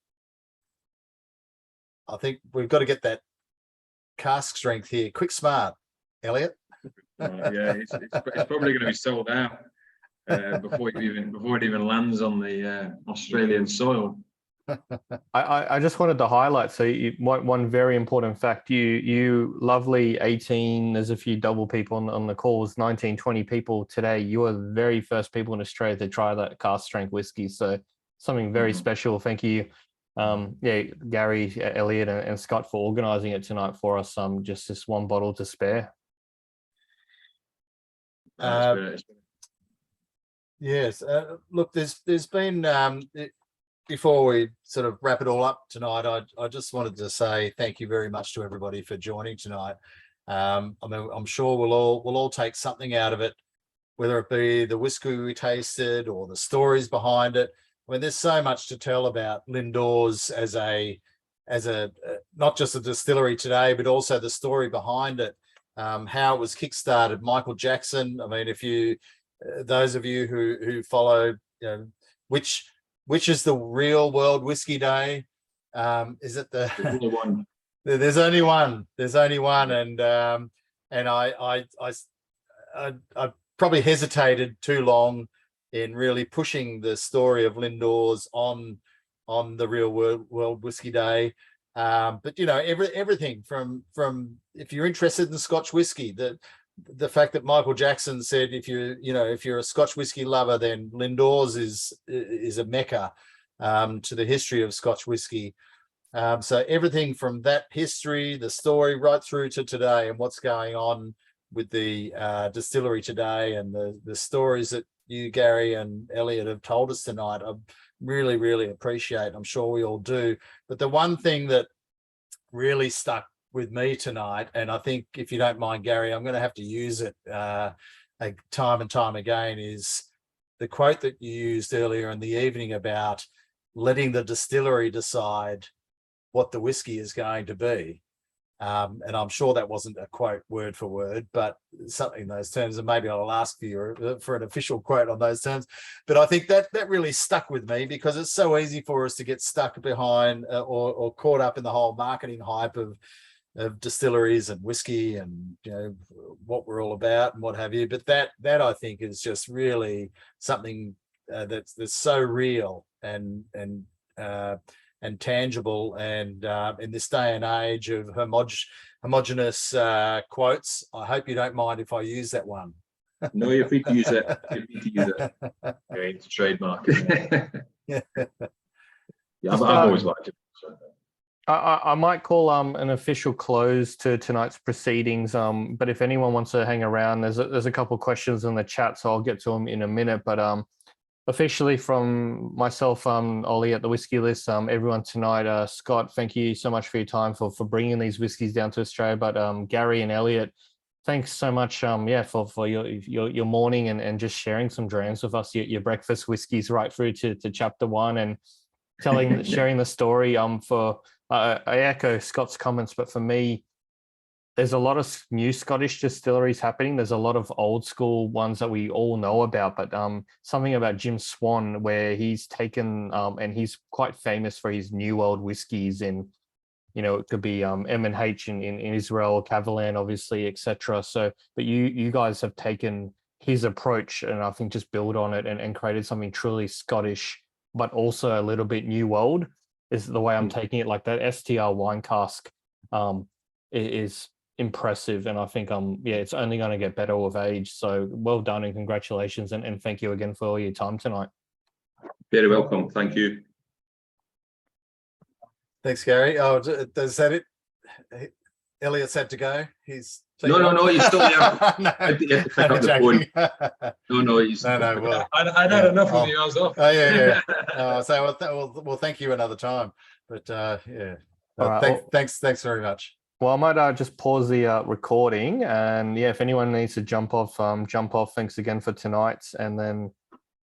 I think we've got to get that cask strength here. Quick smart, Elliot. Yeah, it's probably going to be sold out before it even lands on the Australian soil. I just wanted to highlight, so one very important fact, you lovely 18, there's a few double people on the calls, 19, 20 people today. You are the very first people in Australia to try that cask strength whiskey. So something very special. Thank you. Gary, Elliot and Scott for organising it tonight for us. Just this one bottle to spare. Yes. Look, there's been, before we sort of wrap it all up tonight, I just wanted to say thank you very much to everybody for joining tonight. I'm sure we'll all take something out of it, whether it be the whiskey we tasted or the stories behind it. I mean, there's so much to tell about Lindores as a not just a distillery today, but also the story behind it, how it was kickstarted. Michael Jackson. I mean, if you, those of you who follow, which is the real World Whiskey Day? Is it the? There's only one. There's only one. There's only one, and I probably hesitated too long in really pushing the story of Lindores on the real World Whiskey Day. But everything from if you're interested in Scotch whiskey, the fact that Michael Jackson said if you're a Scotch whiskey lover, then Lindores is a mecca to the history of Scotch whiskey. So everything from that history, the story, right through to today and what's going on with the distillery today, and the stories that you, Gary and Elliot, have told us tonight, I really, really appreciate. I'm sure we all do. But the one thing that really stuck with me tonight, and I think, if you don't mind, Gary, I'm going to have to use it time and time again, is the quote that you used earlier in the evening about letting the distillery decide what the whiskey is going to be. And I'm sure that wasn't a quote word for word, but something in those terms, and maybe I'll ask you for an official quote on those terms. But I think that really stuck with me, because it's so easy for us to get stuck behind or caught up in the whole marketing hype of distilleries and whiskey and what we're all about and what have you. But that I think is just really something that's so real and tangible, and in this day and age of homogenous quotes, I hope you don't mind if I use that one. No, you're free to use it. You're free to use it. Okay, it's trademark. Yeah, I've always liked it. So. I might call an official close to tonight's proceedings. But if anyone wants to hang around, there's a couple of questions in the chat, so I'll get to them in a minute. But officially from myself, Ollie at the Whiskey List, everyone tonight, Scott, thank you so much for your time for bringing these whiskies down to Australia. But Gary and Elliot, thanks so much, for your morning and just sharing some dreams with us, your breakfast whiskies right through to chapter 1 and sharing the story. I echo Scott's comments, but for me, there's a lot of new Scottish distilleries happening. There's a lot of old school ones that we all know about, but something about Jim Swan, where he's taken and he's quite famous for his New World whiskies in, it could be M&H in Israel, Cavalan, obviously, etc. So, but you guys have taken his approach and I think just build on it and created something truly Scottish, but also a little bit New World is the way I'm taking it. Like that STR wine cask is impressive, and I think it's only going to get better with age. So well done and congratulations, and thank you again for all your time tonight. Very welcome. Thank you. Thanks, Gary. Oh, is that it? Elliot's had to go. He's No, he's still there. No, He had to pick up the phone. No, he's no. Well, I'd had enough of the hours off. Oh yeah. Well, thank you another time. But yeah. All right, Thanks very much. Well, I might just pause the recording, and if anyone needs to jump off. Thanks again for tonight, and then